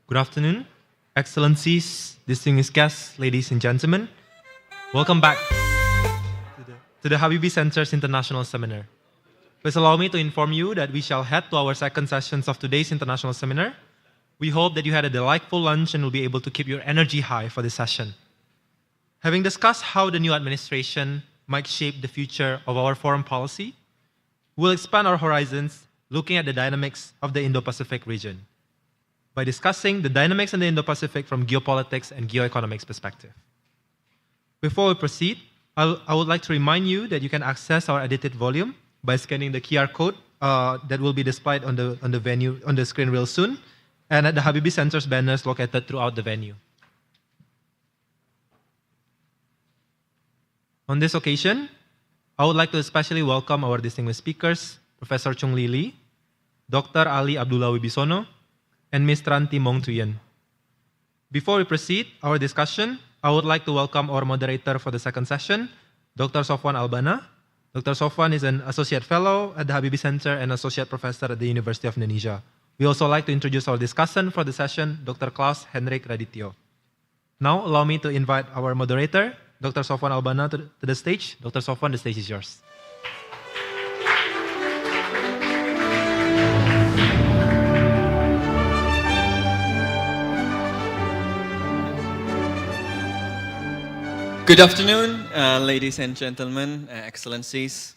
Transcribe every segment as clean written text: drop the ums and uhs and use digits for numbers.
Good afternoon, Excellencies, distinguished guests, ladies and gentlemen. Welcome back to the Habibie Center's International Seminar. Please allow me to inform you that we shall head to our second sessions of today's international seminar. We hope that you had a delightful lunch and will be able to keep your energy high for this session. Having discussed how the new administration might shape the future of our foreign policy, we'll expand our horizons looking at the dynamics of the Indo-Pacific region by discussing the dynamics in the Indo-Pacific from geopolitics and geoeconomics perspective. Before we proceed, I would like to remind you that you can access our edited volume by scanning the QR code that will be displayed on the screen real soon, and at the Habibie Center's banners located throughout the venue. On this occasion, I would like to especially welcome our distinguished speakers, Professor Chung Lee, Dr. Ali Abdullah Wibisono, and Ms. Tranti Mong Thuyen. Before we proceed our discussion, I would like to welcome our moderator for the second session, Dr. Sofwan Albana. Dr. Sofwan is an Associate Fellow at the Habibie Center and Associate Professor at the University of Indonesia. We also like to introduce our discussant for the session, Dr. Klaus Henrik Radityo. Now, allow me to invite our moderator, Dr. Sofwan Albana, to the stage. Dr. Sofwan, the stage is yours. Good afternoon, ladies and gentlemen, excellencies.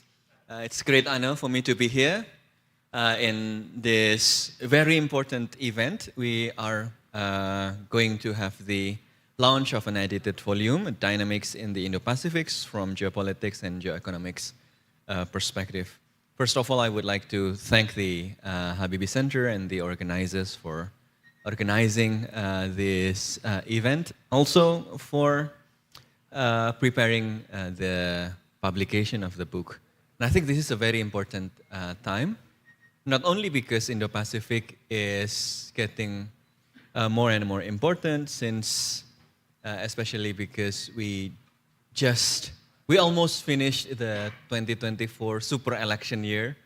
It's a great honor for me to be here in this very important event. We are going to have the launch of an edited volume, Dynamics in the Indo-Pacific from Geopolitics and Geoeconomics perspective. First of all, I would like to thank the Habibie Center and the organizers for organizing this event. Also for preparing the publication of the book. And I think this is a very important time, not only because Indo-Pacific is getting more and more important since, especially because we almost finished the 2024 super election year.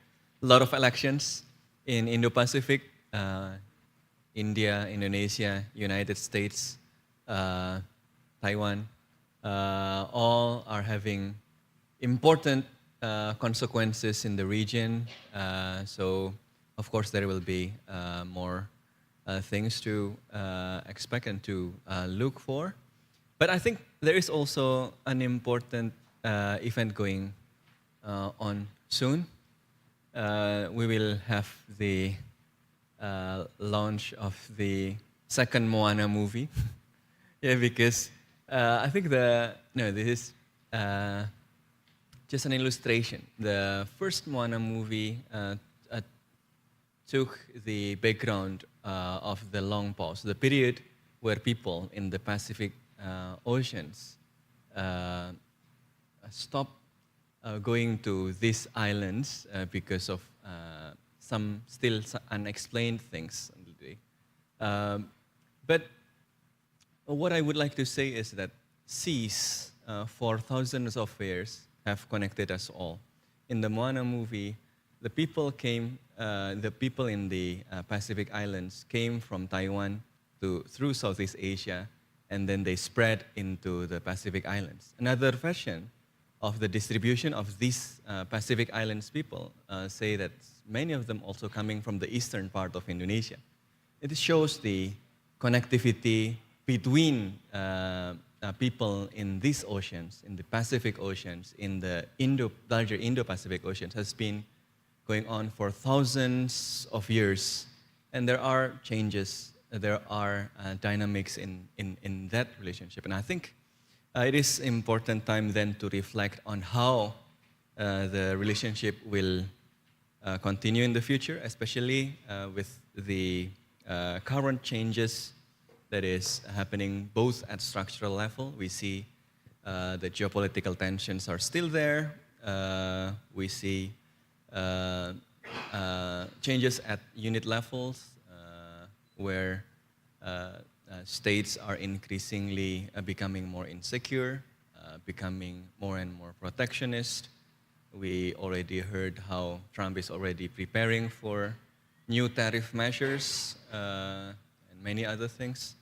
A lot of elections in Indo-Pacific, India, Indonesia, United States, Taiwan. All are having important consequences in the region. So, of course, there will be more things to expect and to look for. But I think there is also an important event going on soon. We will have the launch of the second Moana movie. Yeah, because I think this is just an illustration. The first Moana movie took the background of the long pause, the period where people in the Pacific Oceans stopped going to these islands because of some still unexplained things. But what I would like to say is that seas for thousands of years have connected us all. In the Moana movie, the people in the Pacific Islands came from Taiwan through Southeast Asia, and then they spread into the Pacific Islands. Another version of the distribution of these Pacific Islands people say that many of them also coming from the eastern part of Indonesia. It shows the connectivity between people in these oceans, in the Pacific Oceans, in the larger Indo-Pacific Oceans, has been going on for thousands of years. And there are changes, there are dynamics in that relationship. And I think it is important time then to reflect on how the relationship will continue in the future, especially with the current changes that is happening both at structural level. We see the geopolitical tensions are still there. We see changes at unit levels where states are increasingly becoming more insecure, becoming more and more protectionist. We already heard how Trump is already preparing for new tariff measures and many other things.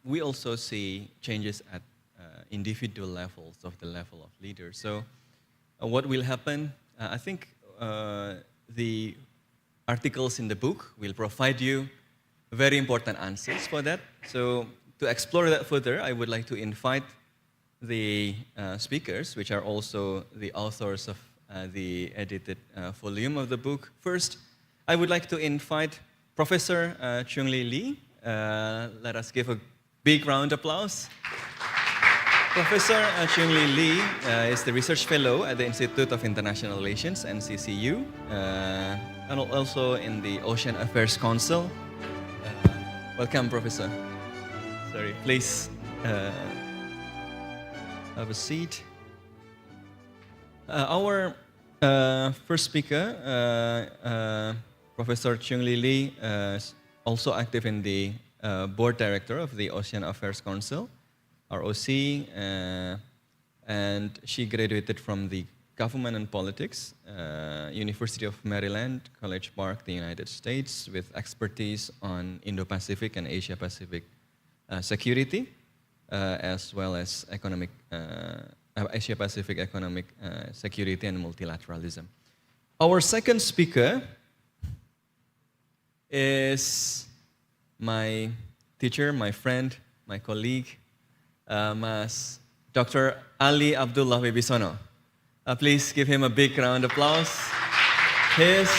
We also see changes at individual levels of the level of leaders. So what will happen? I think the articles in the book will provide you very important answers for that. So to explore that further, I would like to invite the speakers, which are also the authors of the edited volume of the book. First, I would like to invite Professor Chung-Lee Lee. Let us give a big round of applause. Professor Chung-Lee Lee is the research fellow at the Institute of International Relations, NCCU, and also in the Ocean Affairs Council. Welcome, Professor. Sorry, please have a seat. Our first speaker, Professor Chung-Lee Lee, is also active in the board director of the Ocean Affairs Council, ROC, and she graduated from the Government and Politics, University of Maryland, College Park, the United States, with expertise on Indo-Pacific and Asia-Pacific security, as well as economic Asia-Pacific economic security and multilateralism. Our second speaker is my teacher, my friend, my colleague, Mas Dr. Ali Abdullah Wibisono. Please give him a big round of applause. He's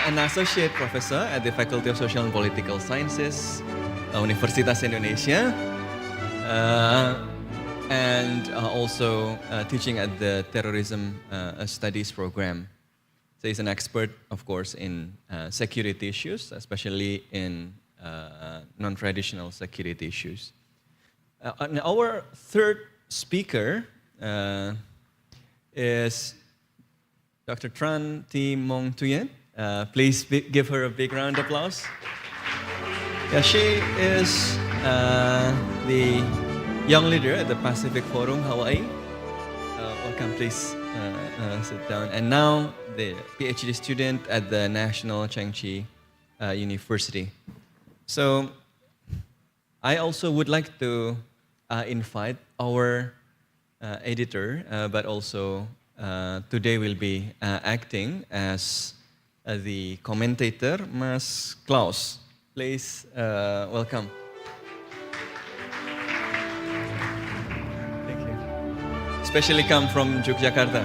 an associate professor at the Faculty of Social and Political Sciences, Universitas Indonesia, and also teaching at the Terrorism Studies program. So he's an expert, of course, in security issues, especially in non-traditional security issues. And our third speaker is Dr. Tran Thi Mong Thuyen. Please give her a big round of applause. Yeah, she is the young leader at the Pacific Forum, Hawaii. Welcome, please sit down. And now the PhD student at the National Cheng Chi University. So I also would like to invite our editor, but also today will be acting as the commentator, Mas Klaus. Please welcome. Thank you. Especially come from Yogyakarta.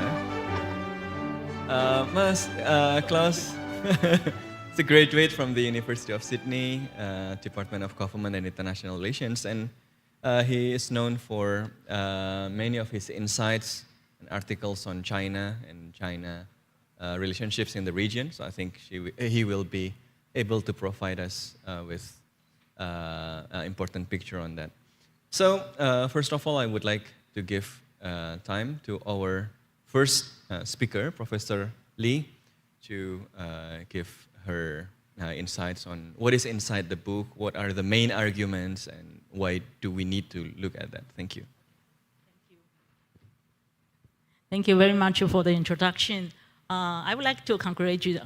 Mas Klaus is a graduate from the University of Sydney, Department of Government and International Relations, and he is known for many of his insights and articles on China and China relationships in the region. So I think he will be able to provide us with an important picture on that. So first of all, I would like to give time to our first speaker, Professor Lee, to give her insights on what is inside the book, what are the main arguments, and why do we need to look at that. Thank you. Thank you very much for the introduction. I would like to congratulate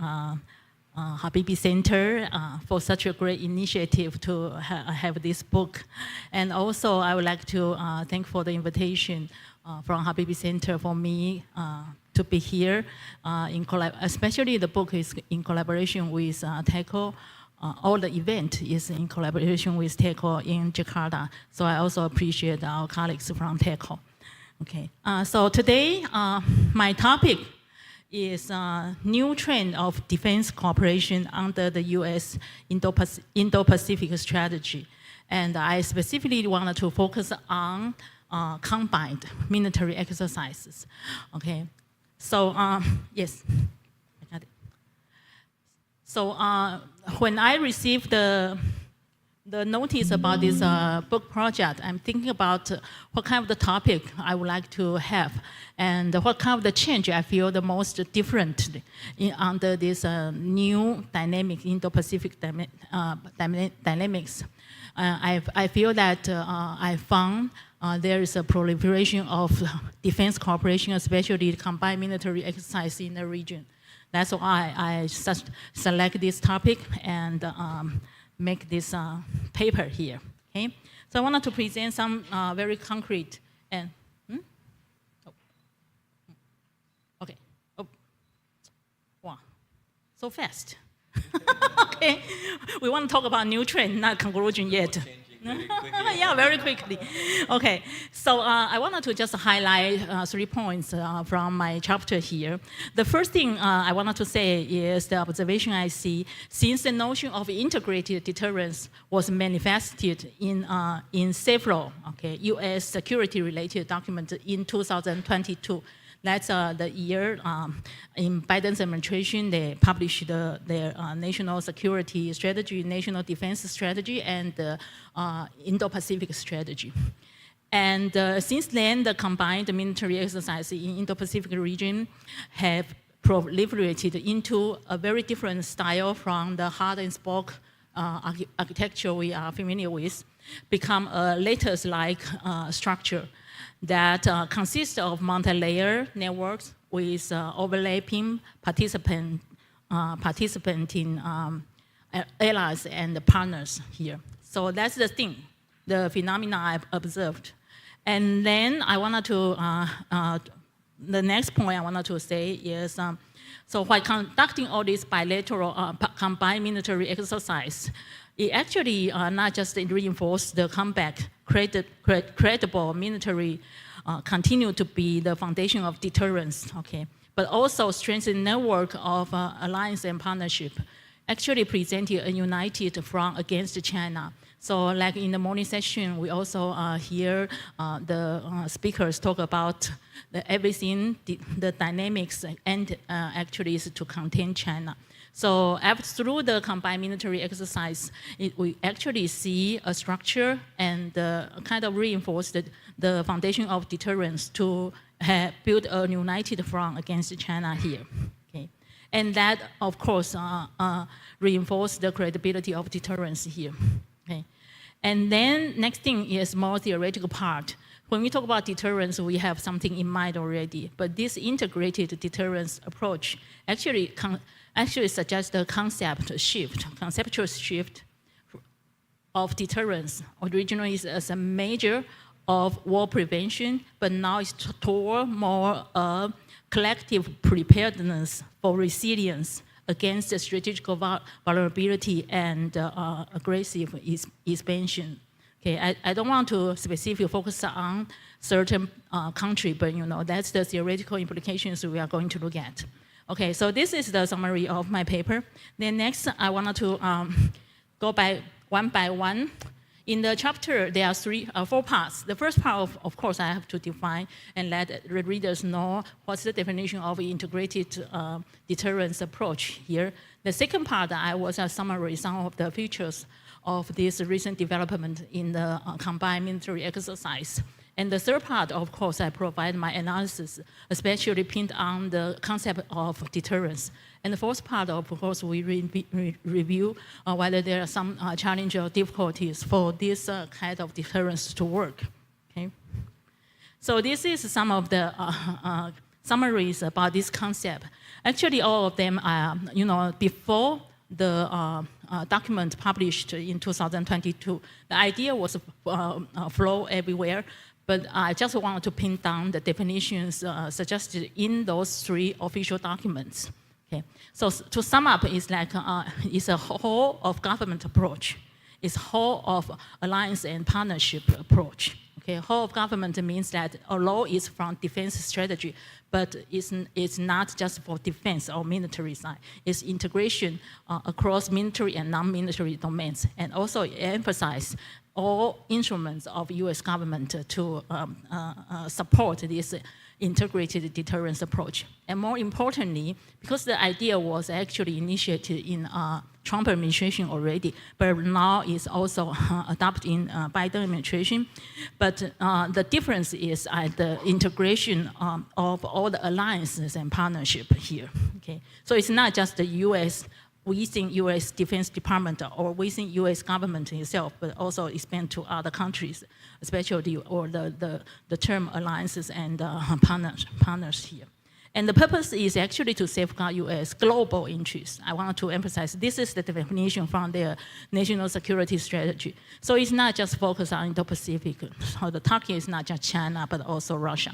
Habibie Center for such a great initiative to have this book. And also, I would like to thank for the invitation from Habibie Center for me to be here. Especially the book is in collaboration with TECO. All the event is in collaboration with TECO in Jakarta. So I also appreciate our colleagues from TECO. Okay, so today my topic is new trend of defense cooperation under the U.S. Indo-Pacific strategy. And I specifically wanted to focus on combined military exercises. Okay, so yes, I got it. So when I received the notice about this book project, I'm thinking about what kind of the topic I would like to have and what kind of the change I feel the most different under this new dynamic Indo-Pacific dynamics. I feel that I found there is a proliferation of defense cooperation, especially combined military exercise in the region. That's why I select this topic and make this paper here. Okay, so I wanted to present some very concrete and okay. Oh, wow, so fast. Okay, we want to talk about new trend, not conclusion yet. Very quickly. Yeah, very quickly. Okay, So I wanted to just highlight 3 points from my chapter here. The first thing I wanted to say is the observation I see since the notion of integrated deterrence was manifested in several U.S. security-related documents in 2022. That's the year in Biden's administration, they published their national security strategy, national defense strategy, and the Indo-Pacific strategy. And since then, the combined military exercise in Indo-Pacific region have proliferated into a very different style from the hard and spoke architecture we are familiar with, become a lattice-like structure that consists of multi-layer networks with overlapping participating allies and partners here. So that's the thing, the phenomena I've observed. And then I wanted to, the next point I wanted to say is, so while conducting all this bilateral combined military exercise, it actually not just reinforced the comeback, credible military continue to be the foundation of deterrence, but also strengthened network of alliance and partnership, actually presented a united front against China. So like in the morning session, we also hear the speakers talk about everything, the dynamics, and actually is to contain China. So through the combined military exercise, we actually see a structure and kind of reinforced the foundation of deterrence to build a united front against China here. And that, of course, reinforced the credibility of deterrence here. And then next thing is more theoretical part. When we talk about deterrence, we have something in mind already. But this integrated deterrence approach actually suggests a conceptual shift of deterrence. Originally as a measure of war prevention, but now it's toward more collective preparedness for resilience against the strategic vulnerability and aggressive expansion. I don't want to specifically focus on certain country, but that's the theoretical implications we are going to look at. So this is the summary of my paper. Then next, I wanted to go by one. In the chapter, there are 4 parts. The first part, of course, I have to define and let the readers know what's the definition of integrated deterrence approach here. The second part, I was summarize some of the features of this recent development in the combined military exercise. And the third part, of course, I provide my analysis, especially pinned on the concept of deterrence. And the fourth part, of course, we review whether there are some challenge or difficulties for this kind of deterrence to work. So this is some of the summaries about this concept. Actually, all of them are, before the document published in 2022, the idea was flow everywhere. But I just wanted to pin down the definitions suggested in those 3 official documents. So to sum up, it's like it's a whole of government approach. It's whole of alliance and partnership approach. Whole of government means that although it's from defense strategy, but it's not just for defense or military side. It's integration across military and non-military domains, and also emphasize all instruments of U.S. government to support this integrated deterrence approach. And more importantly, because the idea was actually initiated in Trump administration already, but now is also adopted in Biden administration. But the difference is the integration of all the alliances and partnership here. So it's not just the U.S. within U.S. Defense Department or within U.S. government itself, but also expand to other countries, especially the term alliances and partners here. And the purpose is actually to safeguard U.S. global interests. I want to emphasize this is the definition from their national security strategy. So it's not just focused on Indo-Pacific. So the target is not just China, but also Russia.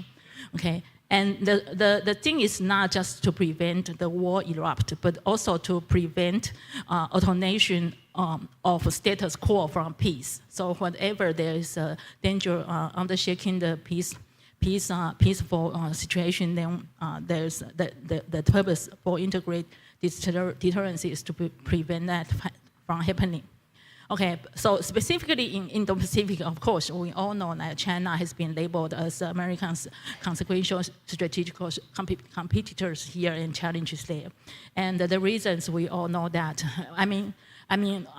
And the thing is not just to prevent the war erupt, but also to prevent alternation of status quo from peace. So whenever there is a danger undershaking the peaceful situation, then there's the purpose for integrate deterrence is to prevent that from happening. Okay, so specifically in Indo-Pacific, of course, we all know that China has been labeled as America's consequential strategical competitors here and challenges there. And the reasons we all know that. I mean,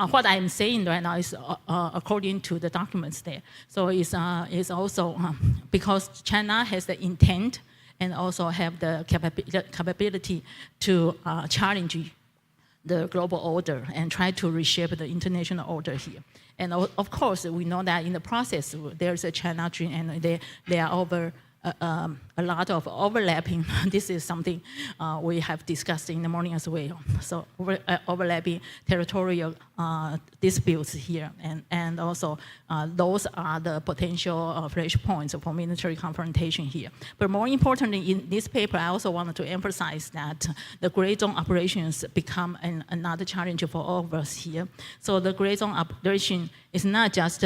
what I'm saying right now is according to the documents there. So it's also because China has the intent and also have the capability to challenge the global order and try to reshape the international order here. And of course, we know that in the process, there's a China dream and they are over a lot of overlapping. This is something we have discussed in the morning as well. So overlapping territorial disputes here, and also those are the potential flash points for military confrontation here. But more importantly, in this paper, I also wanted to emphasize that the gray zone operations become another challenge for all of us here. So the gray zone operation is not just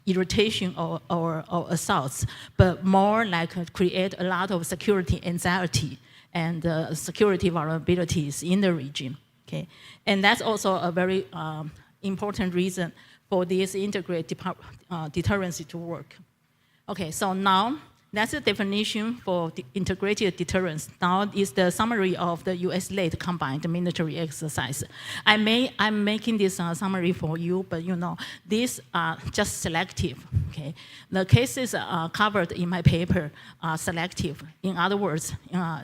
irritation or assaults, but more like create a lot of security anxiety and security vulnerabilities in the region. Okay, and that's also a very important reason for this integrated deterrence to work. Okay, so now that's the definition for the integrated deterrence. Now is the summary of the U.S.-led combined military exercise. I'm making this summary for you, but you know, these are just selective, okay? The cases covered in my paper are selective. In other words,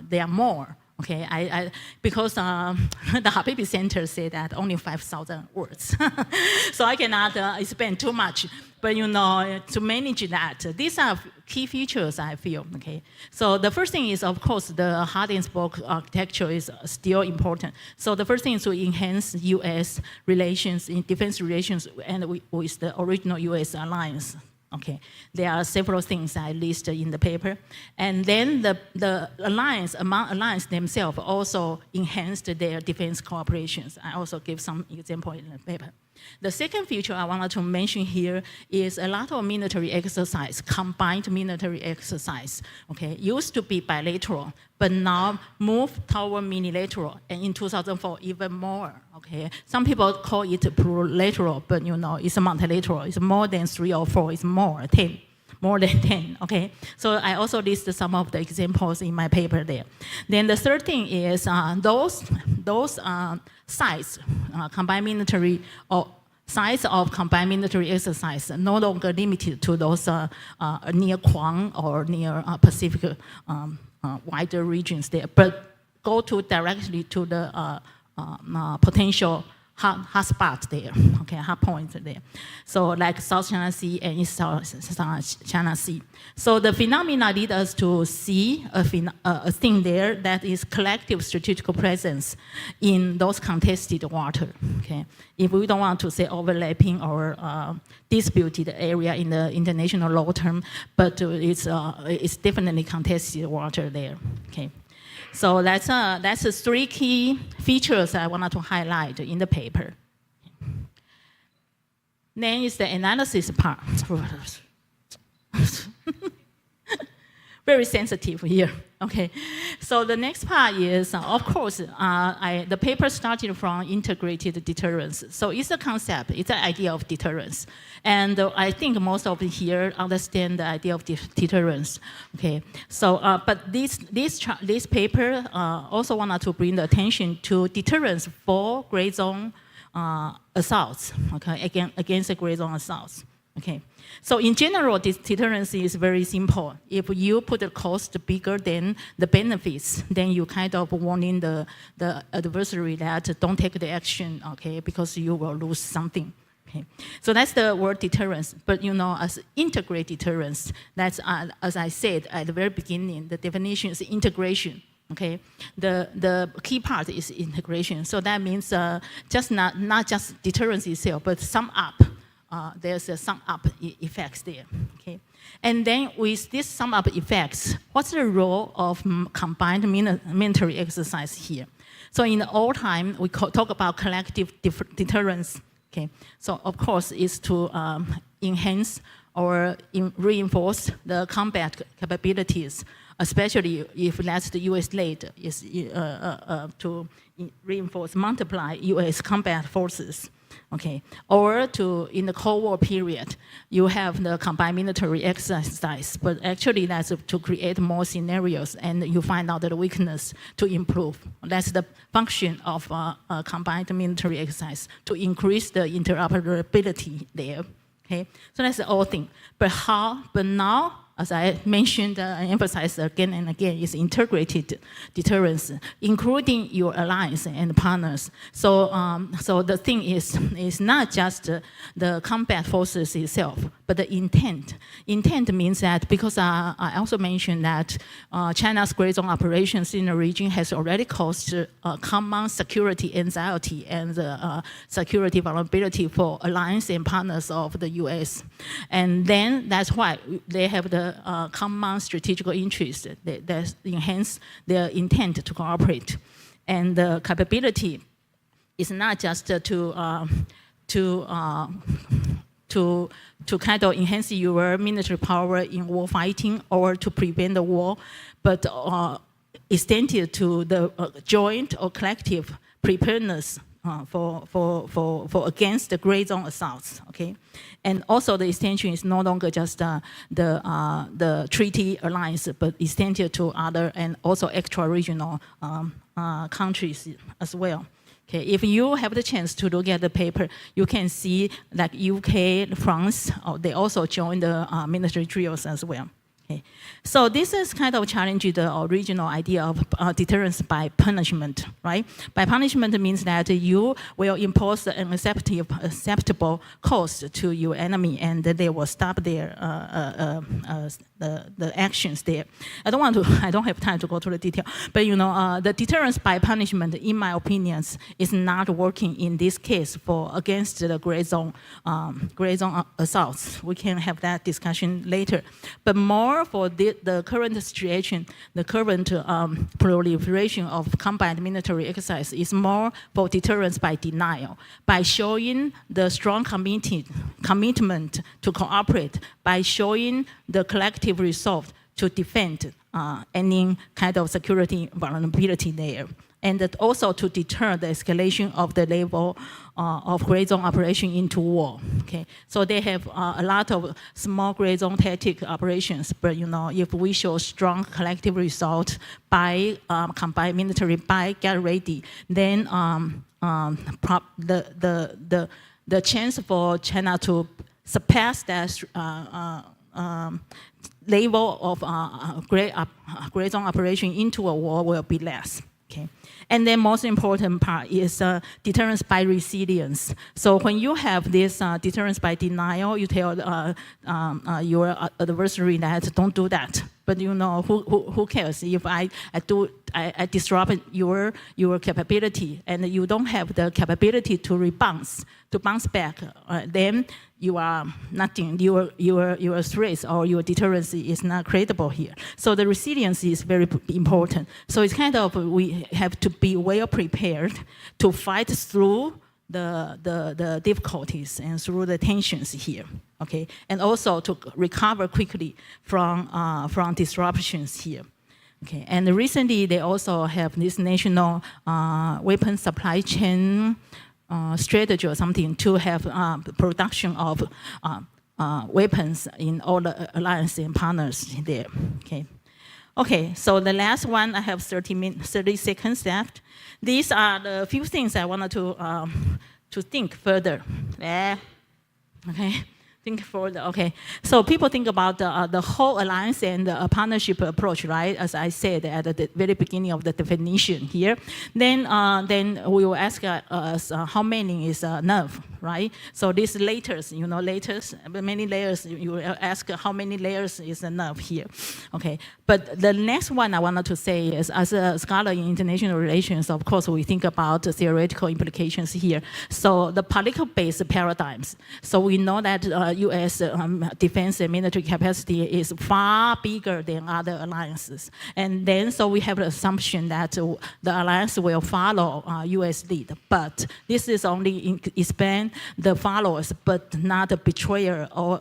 there are more. Okay, because the Habibie Center said that only 5,000 words. So I cannot spend too much. But you know, to manage that, these are key features I feel, okay? So the first thing is, of course, the hard and spoke architecture is still important. So the first thing is to enhance U.S. relations, in defense relations, and with the original U.S. alliance. Okay, there are several things I list in the paper. And then the alliance, among alliance themselves also enhanced their defense cooperations. I also give some example in the paper. The second feature I wanted to mention here is a lot of military exercise, combined military exercise, okay? Used to be bilateral, but now move toward unilateral, and in 2004, even more, okay? Some people call it plurilateral, but you know, it's a multilateral. It's more than 3 or 4, it's more, 10. More than 10, okay? So I also list some of the examples in my paper there. Then the third thing is those sites, combined military, or sites of combined military exercise no longer limited to those near Guam or near Pacific wider regions there, but go to directly to the potential hotspot there, okay, hot point there. So like South China Sea and East South China Sea. So the phenomena lead us to see a thing there that is collective strategic presence in those contested water, okay. If we don't want to say overlapping or disputed area in the international law term, but it's definitely contested water there, okay. So that's the 3 key features I wanted to highlight in the paper. Then is the analysis part. Very sensitive here. Okay, so the next part is, of course, the paper started from integrated deterrence. So it's a concept, it's an idea of deterrence. And I think most of you here understand the idea of deterrence. Okay, so, but this paper also wanted to bring the attention to deterrence for gray zone assaults, okay, against the gray zone assaults. Okay, so in general, this deterrence is very simple. If you put the cost bigger than the benefits, then you kind of warning the adversary that don't take the action, okay, because you will lose something. Okay, so that's the word deterrence. But you know, as integrated deterrence, that's as I said at the very beginning, the definition is integration. Okay, the key part is integration. So that means just not just deterrence itself, but sum up. There's a sum up effects there. Okay, And then with this sum up effects, what's the role of combined military exercise here? So in the old time, we talk about collective deterrence. Okay, so of course it's to enhance or reinforce the combat capabilities, especially if that's the U.S. led, is to reinforce, multiply U.S. combat forces. Okay, or in the Cold War period, you have the combined military exercise, but actually that's to create more scenarios and you find out the weakness to improve. That's the function of combined military exercise, to increase the interoperability there. Okay, so that's the old thing. But now, as I mentioned and emphasized again and again, is integrated deterrence, including your allies and partners. So, so the thing is not just the combat forces itself, but the intent. Intent means that, because I also mentioned that China's gray zone operations in the region has already caused common security anxiety and security vulnerability for allies and partners of the U.S. And then that's why they have the common strategic interest that enhance their intent to cooperate. And the capability is not just to kind of enhance your military power in war fighting or to prevent the war, but extended to the joint or collective preparedness for against the gray zone assaults. Okay, and also the extension is no longer just the treaty alliance, but extended to other and also extra-regional countries as well. Okay, if you have the chance to look at the paper, you can see that UK, France, they also joined the military drills as well. Okay. So this is kind of challenging the original idea of deterrence by punishment, right? By punishment means that you will impose an acceptable cost to your enemy, and they will stop their the actions there. I don't have time to go through the detail, but you know, the deterrence by punishment, in my opinion, is not working in this case against the gray zone assaults. We can have that discussion later, but more for the current situation, the current proliferation of combined military exercise is more for deterrence by denial, by showing the strong commitment to cooperate, by showing the collective resolve to defend any kind of security vulnerability there, and that also to deter the escalation of the level of gray zone operation into war. Okay, so they have a lot of small gray zone tactic operations, but you know, if we show strong collective result by combined military, by get ready, then the chance for China to surpass that level of gray zone operation into a war will be less. Okay. And then most important part is deterrence by resilience. So when you have this deterrence by denial, you tell your adversary that don't do that. But you know, who cares if I disrupt your capability and you don't have the capability to bounce back, then you are nothing. Your threat or your deterrence is not credible here. So the resilience is very important. So it's kind of, we have to be well prepared to fight through the difficulties and through the tensions here. Okay, and also to recover quickly from disruptions here. Okay, and recently they also have this national weapon supply chain strategy or something to have production of weapons in all the alliance and partners there. Okay. Okay, so the last one, I have 30 seconds left. These are the few things I wanted to think further. Yeah. Okay. Think further. Okay, so people think about the whole alliance and the partnership approach, right? As I said at the very beginning of the definition here. Then we will ask us how many is enough, right? So these layers, you know, layers, many layers. You will ask how many layers is enough here. Okay, but the next one I wanted to say is, as a scholar in international relations, of course, we think about the theoretical implications here. So the political-based paradigms. So we know that U.S. Defense and military capacity is far bigger than other alliances. And then, so we have the assumption that the alliance will follow U.S. lead. But this is only expand the followers, but not the betrayer or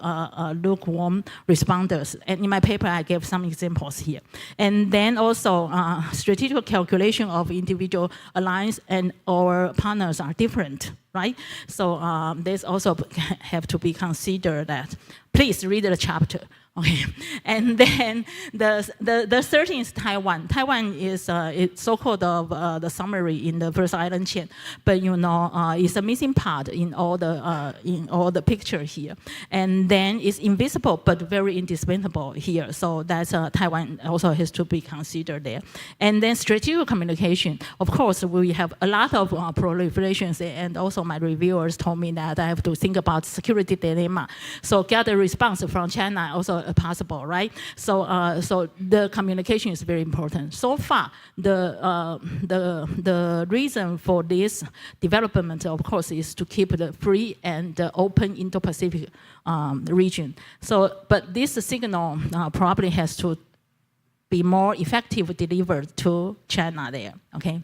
lukewarm responders. And in my paper, I gave some examples here. And then also, strategic calculation of individual alliance and our partners are different, right? So there's also have to be considered that. Please read the chapter. Okay, and then the third thing is Taiwan. Taiwan is it's so-called the summary in the first island chain, but you know it's a missing part in all the picture here. And then it's invisible but very indispensable here. So that's Taiwan also has to be considered there. And then strategic communication. Of course, we have a lot of proliferations, and also my reviewers told me that I have to think about security dilemma. So get a response from China also possible, right? So, so the communication is very important. So far, the reason for this development, of course, is to keep the free and open Indo-Pacific region. So, but this signal probably has to be more effective delivered to China there, okay?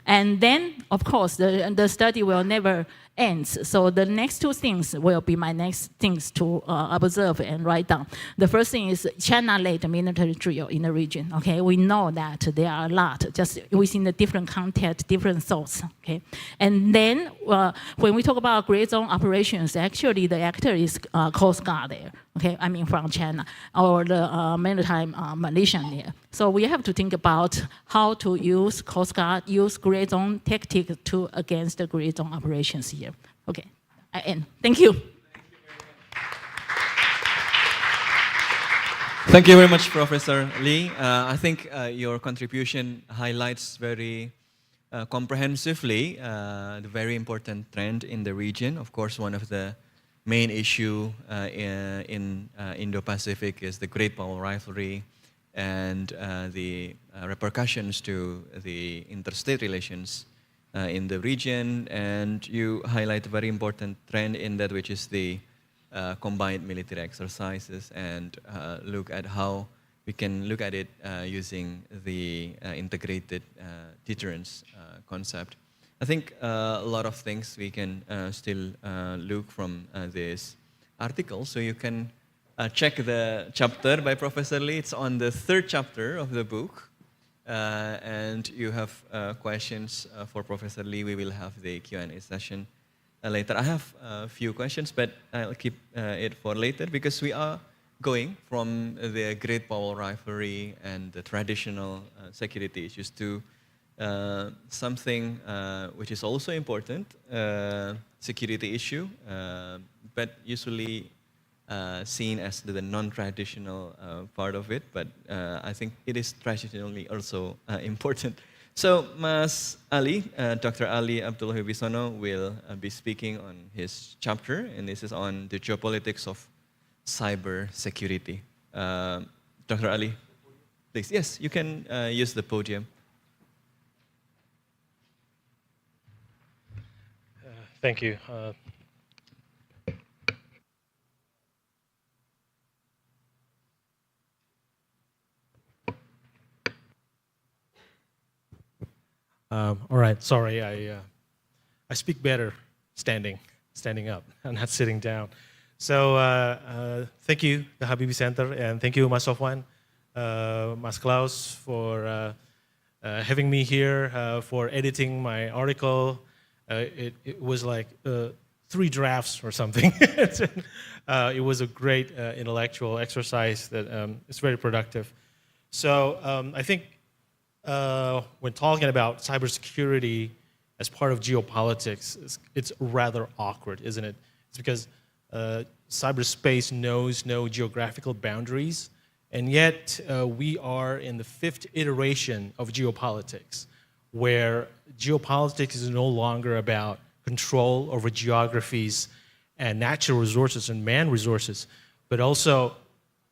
And then, of course, the study will never end. So the next two things will be my next things to observe and write down. The first thing is China-led military drill in the region, okay? We know that there are a lot, just within the different context, different thoughts, okay? And then when we talk about gray zone operations, actually the actor is Coast Guard there, okay? I mean from China, or the maritime militia there. So we have to think about how to use Coast Guard, use gray zone tactic to against the gray zone operations here. Okay, I end. Thank you. Thank you very much, Professor Lee. I think your contribution highlights very comprehensively the very important trend in the region. Of course, one of the main issue in Indo-Pacific is the great power rivalry and the repercussions to the interstate relations in the region. And you highlight a very important trend in that, which is the combined military exercises, and look at how we can look at it using the integrated deterrence concept. I think a lot of things we can still look from this article. So you can check the chapter by Professor Lee. It's on the third chapter of the book. And you have questions for Professor Lee. We will have the Q&A session later. I have a few questions, but I'll keep it for later, because we are going from the great power rivalry and the traditional security issues to something which is also important, security issue, but usually seen as the non-traditional part of it, but I think it is traditionally also important. So, Mas Ali, Dr. Ali Abdullah Wibisono will be speaking on his chapter, and this is on the geopolitics of cyber security. Dr. Ali, please. Yes, you can use the podium. Thank you. All right, sorry, I speak better standing up, and not sitting down. So thank you, the Habibie Center, and thank you, Mas Sofwan, Mas Klaus, for having me here, for editing my article. It was like 3 drafts or something. It was a great intellectual exercise that is very productive. So I think when talking about cybersecurity as part of geopolitics, it's rather awkward, isn't it? It's because cyberspace knows no geographical boundaries, and yet we are in the 5th iteration of geopolitics, where geopolitics is no longer about control over geographies and natural resources and man resources, but also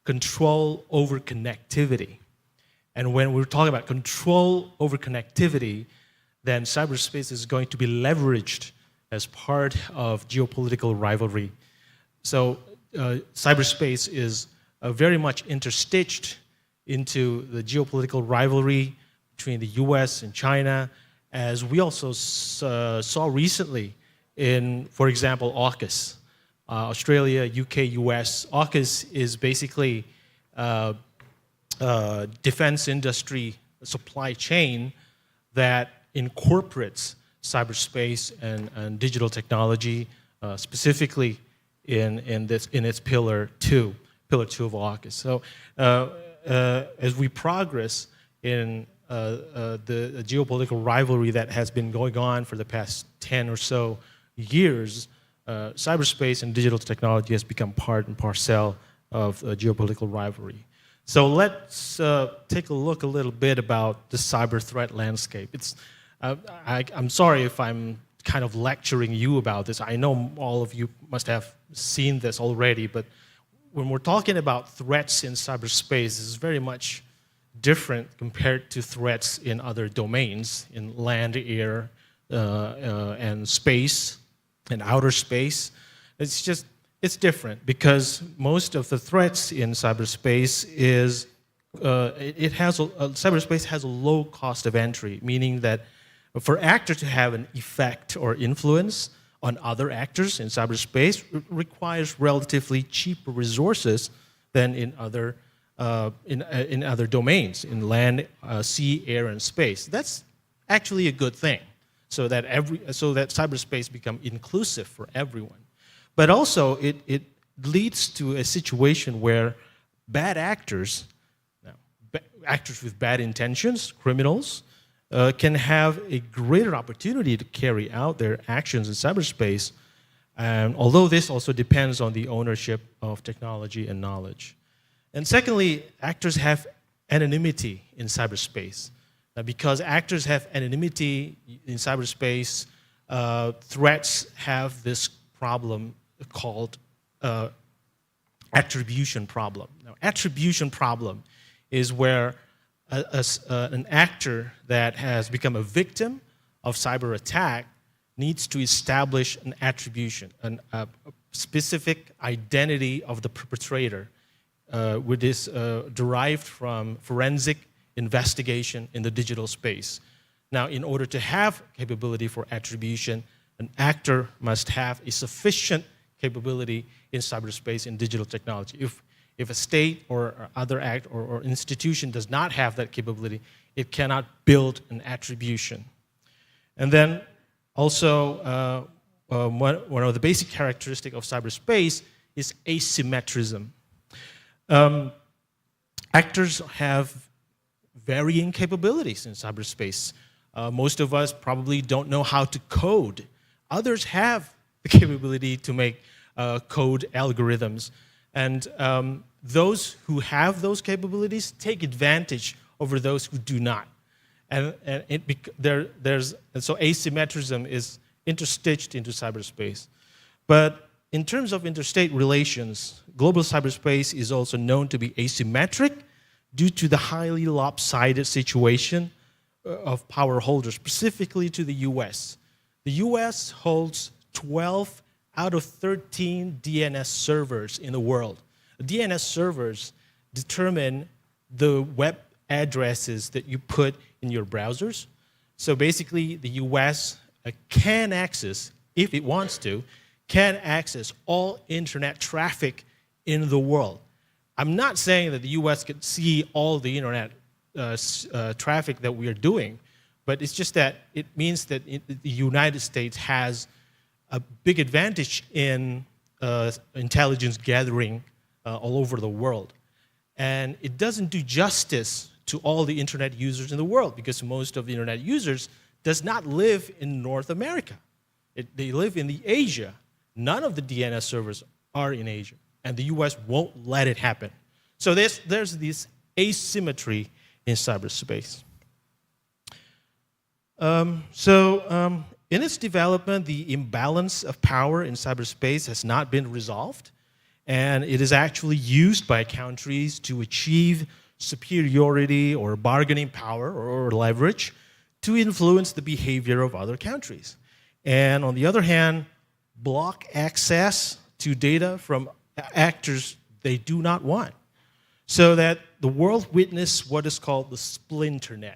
control over connectivity. And when we're talking about control over connectivity, then cyberspace is going to be leveraged as part of geopolitical rivalry. So cyberspace is very much interstitched into the geopolitical rivalry between the US and China, as we also saw recently in, for example, AUKUS. Australia, UK, US. AUKUS is basically defense industry supply chain that incorporates cyberspace and digital technology, specifically in its pillar two of AUKUS. So as we progress in the geopolitical rivalry that has been going on for the past 10 or so years, cyberspace and digital technology has become part and parcel of geopolitical rivalry. So let's take a look a little bit about the cyber threat landscape. I'm sorry if I'm kind of lecturing you about this. I know all of you must have seen this already, but when we're talking about threats in cyberspace, it's very much different compared to threats in other domains, in land, air, and space, and outer space. It's different because most of the threats in cyberspace cyberspace has a low cost of entry, meaning that for actors to have an effect or influence on other actors in cyberspace requires relatively cheaper resources than in other domains, in land, sea, air, and space. That's actually a good thing, so that cyberspace become inclusive for everyone. But also, it leads to a situation where bad actors, actors with bad intentions, criminals, can have a greater opportunity to carry out their actions in cyberspace, although this also depends on the ownership of technology and knowledge. And secondly, actors have anonymity in cyberspace. Now, because actors have anonymity in cyberspace, threats have this problem called attribution problem. Now, attribution problem is where an actor that has become a victim of cyber attack needs to establish an attribution, a specific identity of the perpetrator, which is derived from forensic investigation in the digital space. Now, in order to have capability for attribution, an actor must have a sufficient capability in cyberspace and digital technology. If a state or other act or institution does not have that capability, it cannot build an attribution. And then also, one of the basic characteristics of cyberspace is asymmetrism. Actors have varying capabilities in cyberspace. Most of us probably don't know how to code. Others have the capability to make code algorithms. And those who have those capabilities take advantage over those who do not. And so asymmetrism is interstitched into cyberspace. But in terms of interstate relations, global cyberspace is also known to be asymmetric due to the highly lopsided situation of power holders, specifically to the US. The US holds 12 out of 13 DNS servers in the world. DNS servers determine the web addresses that you put in your browsers. So basically, the US can access, if it wants to, can access all internet traffic in the world. I'm not saying that the US could see all the internet traffic that we are doing, but it's just that it means that the United States has a big advantage in intelligence gathering all over the world. And it doesn't do justice to all the internet users in the world because most of the internet users does not live in North America. They live in the Asia. None of the DNS servers are in Asia, and the US won't let it happen. So there's this asymmetry in cyberspace. In its development, the imbalance of power in cyberspace has not been resolved, and it is actually used by countries to achieve superiority or bargaining power or leverage to influence the behavior of other countries. And on the other hand, block access to data from actors they do not want. So that the world witnessed what is called the splinternet,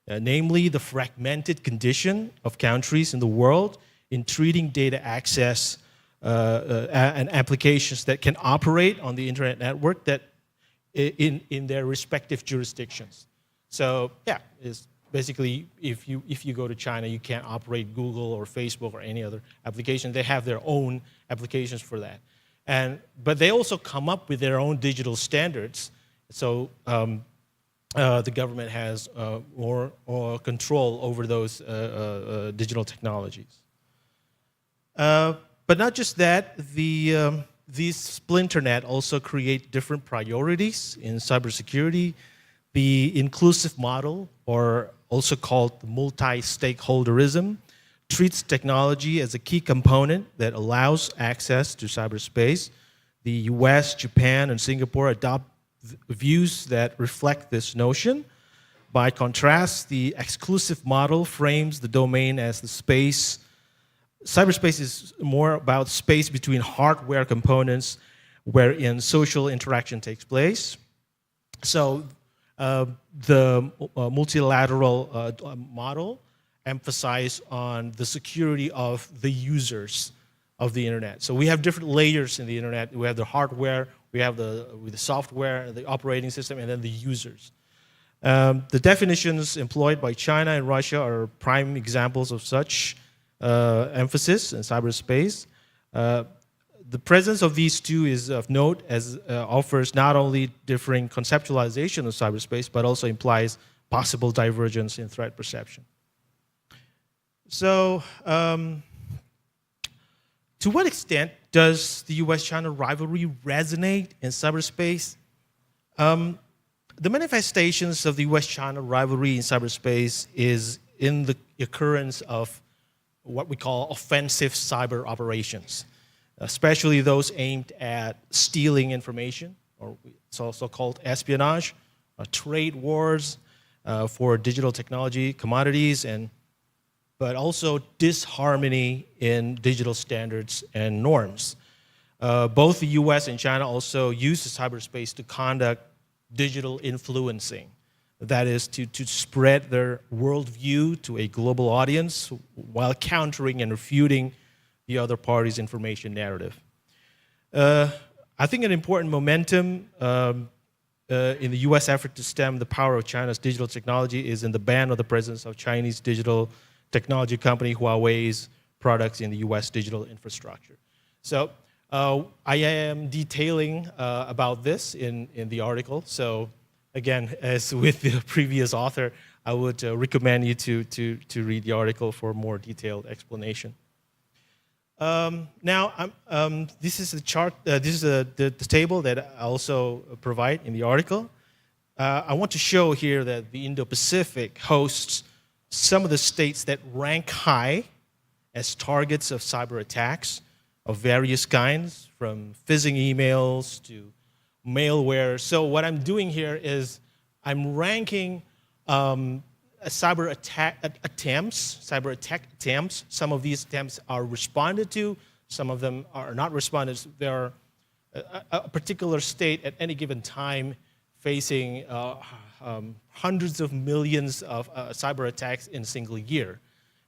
namely the fragmented condition of countries in the world in treating data access and applications that can operate on the internet network that in their respective jurisdictions. So yeah, it's basically if you go to China, you can't operate Google or Facebook or any other application. They have their own applications for that. But they also come up with their own digital standards. So the government has more control over those digital technologies. But not just that, these splinternet also create different priorities in cybersecurity. The inclusive model, or also called multi-stakeholderism, treats technology as a key component that allows access to cyberspace. The US, Japan, and Singapore adopt views that reflect this notion. By contrast, the exclusive model frames the domain as the space. Cyberspace is more about space between hardware components wherein social interaction takes place. So the multilateral model emphasize on the security of the users of the internet. So we have different layers in the internet. We have the hardware, we have the software, the operating system, and then the users. The definitions employed by China and Russia are prime examples of such emphasis in cyberspace. The presence of these two is of note as offers not only differing conceptualization of cyberspace, but also implies possible divergence in threat perception. So, to what extent does the US-China rivalry resonate in cyberspace? The manifestations of the US-China rivalry in cyberspace is in the occurrence of what we call offensive cyber operations, especially those aimed at stealing information, or it's also called espionage, trade wars for digital technology commodities, but also disharmony in digital standards and norms. Both the US and China also use the cyberspace to conduct digital influencing. That is to spread their worldview to a global audience while countering and refuting the other party's information narrative. I think an important momentum in the US effort to stem the power of China's digital technology is in the ban of the presence of Chinese digital technology company Huawei's products in the US digital infrastructure. So I am detailing about this in the article. So again, as with the previous author, I would recommend you to read the article for more detailed explanation. Now, this is the chart. This is the table that I also provide in the article. I want to show here that the Indo-Pacific hosts some of the states that rank high as targets of cyber attacks of various kinds, from phishing emails to malware. So what I'm doing here is I'm ranking cyber attack attempts. Some of these attempts are responded to, some of them are not responded to. There are a particular state at any given time facing hundreds of millions of cyber attacks in a single year.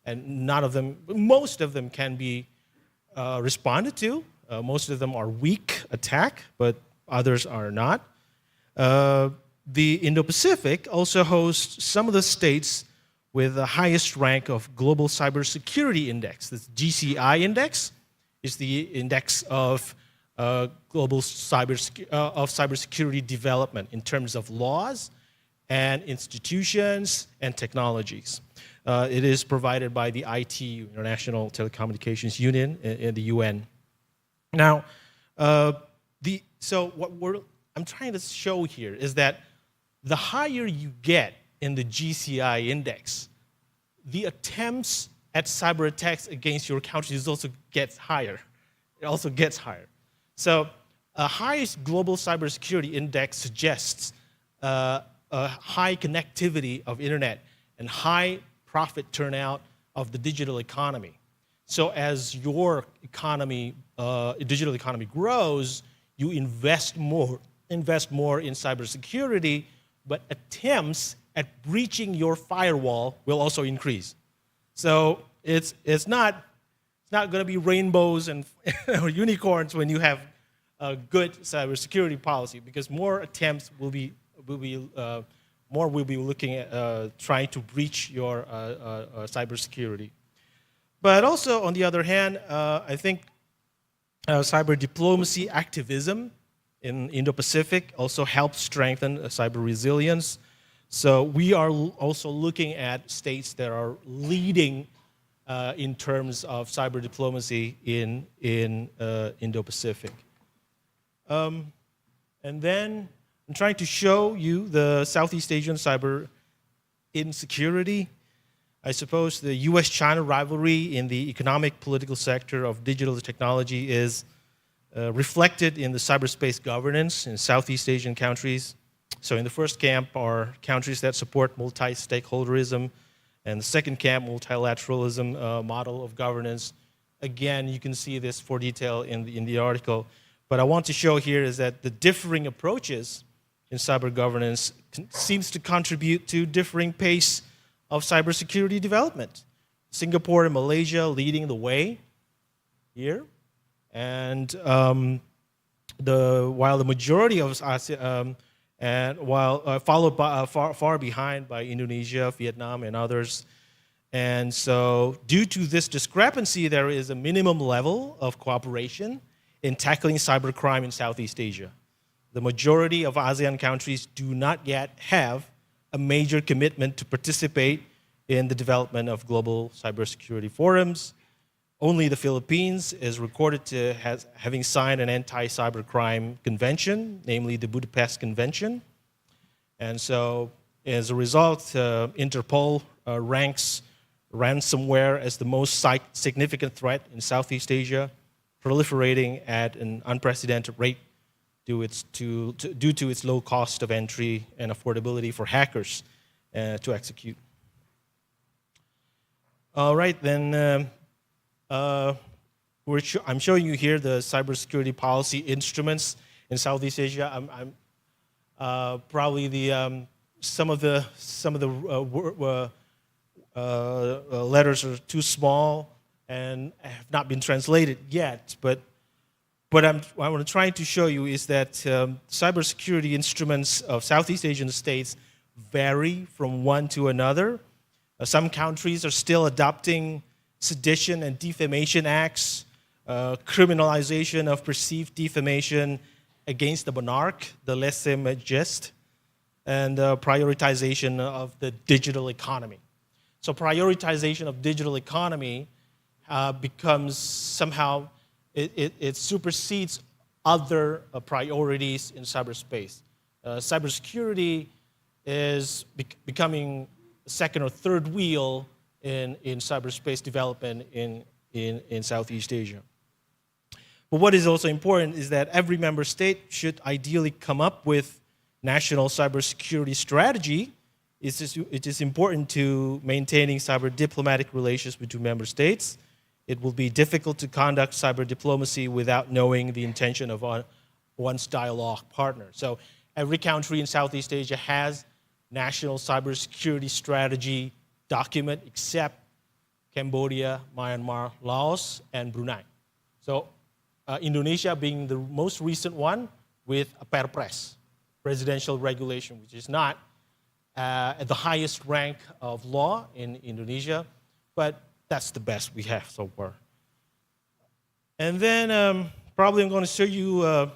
And most of them can be responded to. Most of them are weak attack, but others are not. The Indo-Pacific also hosts some of the states with the highest rank of Global Cybersecurity Index. This GCI index is the index of global cybersecurity development in terms of laws and institutions and technologies. It is provided by the ITU, International Telecommunications Union, in the UN. Now, so what I'm trying to show here is that the higher you get in the GCI index, the attempts at cyber attacks against your country also gets higher. It also gets higher. So a highest global cybersecurity index suggests a high connectivity of internet and high profit turnout of the digital economy. So as your economy, digital economy grows, you invest more in cybersecurity, but attempts at breaching your firewall will also increase. So it's not going to be rainbows and or unicorns when you have a good cybersecurity policy, because more attempts will be looking at trying to breach your cybersecurity. But also, on the other hand, I think cyber diplomacy activism in Indo-Pacific also helps strengthen cyber resilience. So we are also looking at states that are leading in terms of cyber diplomacy in Indo-Pacific. And then I'm trying to show you the Southeast Asian cyber insecurity. I suppose the US-China rivalry in the economic political sector of digital technology is reflected in the cyberspace governance in Southeast Asian countries. So in the first camp are countries that support multi-stakeholderism, and the second camp, multilateralism model of governance. Again, you can see this for detail in the article. But I want to show here is that the differing approaches in cyber governance seems to contribute to differing pace of cybersecurity development. Singapore and Malaysia leading the way here, and while the majority of ASEAN, followed by far behind by Indonesia, Vietnam, and others. And so, due to this discrepancy, there is a minimum level of cooperation in tackling cybercrime in Southeast Asia. The majority of ASEAN countries do not yet have a major commitment to participate in the development of global cybersecurity forums. Only the Philippines is recorded to having signed an anti-cybercrime convention, namely the Budapest Convention. And so, as a result, Interpol ranks ransomware as the most significant threat in Southeast Asia, proliferating at an unprecedented rate due to its low cost of entry and affordability for hackers to execute. All right, then I'm showing you here the cybersecurity policy instruments in Southeast Asia. Probably some of the letters are too small and have not been translated yet. But what I'm trying to show you is that cybersecurity instruments of Southeast Asian states vary from one to another. Some countries are still adopting sedition and defamation acts, criminalization of perceived defamation against the monarch, the lèse-majesté, and prioritization of the digital economy. So prioritization of digital economy becomes somehow, it supersedes other priorities in cyberspace. Cybersecurity is becoming second or third wheel in cyberspace development in Southeast Asia. But what is also important is that every member state should ideally come up with national cybersecurity strategy. It is important to maintaining cyber diplomatic relations between member states. It will be difficult to conduct cyber diplomacy without knowing the intention of one's dialogue partner. So every country in Southeast Asia has national cybersecurity strategy document except Cambodia, Myanmar, Laos, and Brunei. So Indonesia being the most recent one with a Perpres, presidential regulation, which is not at the highest rank of law in Indonesia, but that's the best we have so far. And then probably I'm going to show you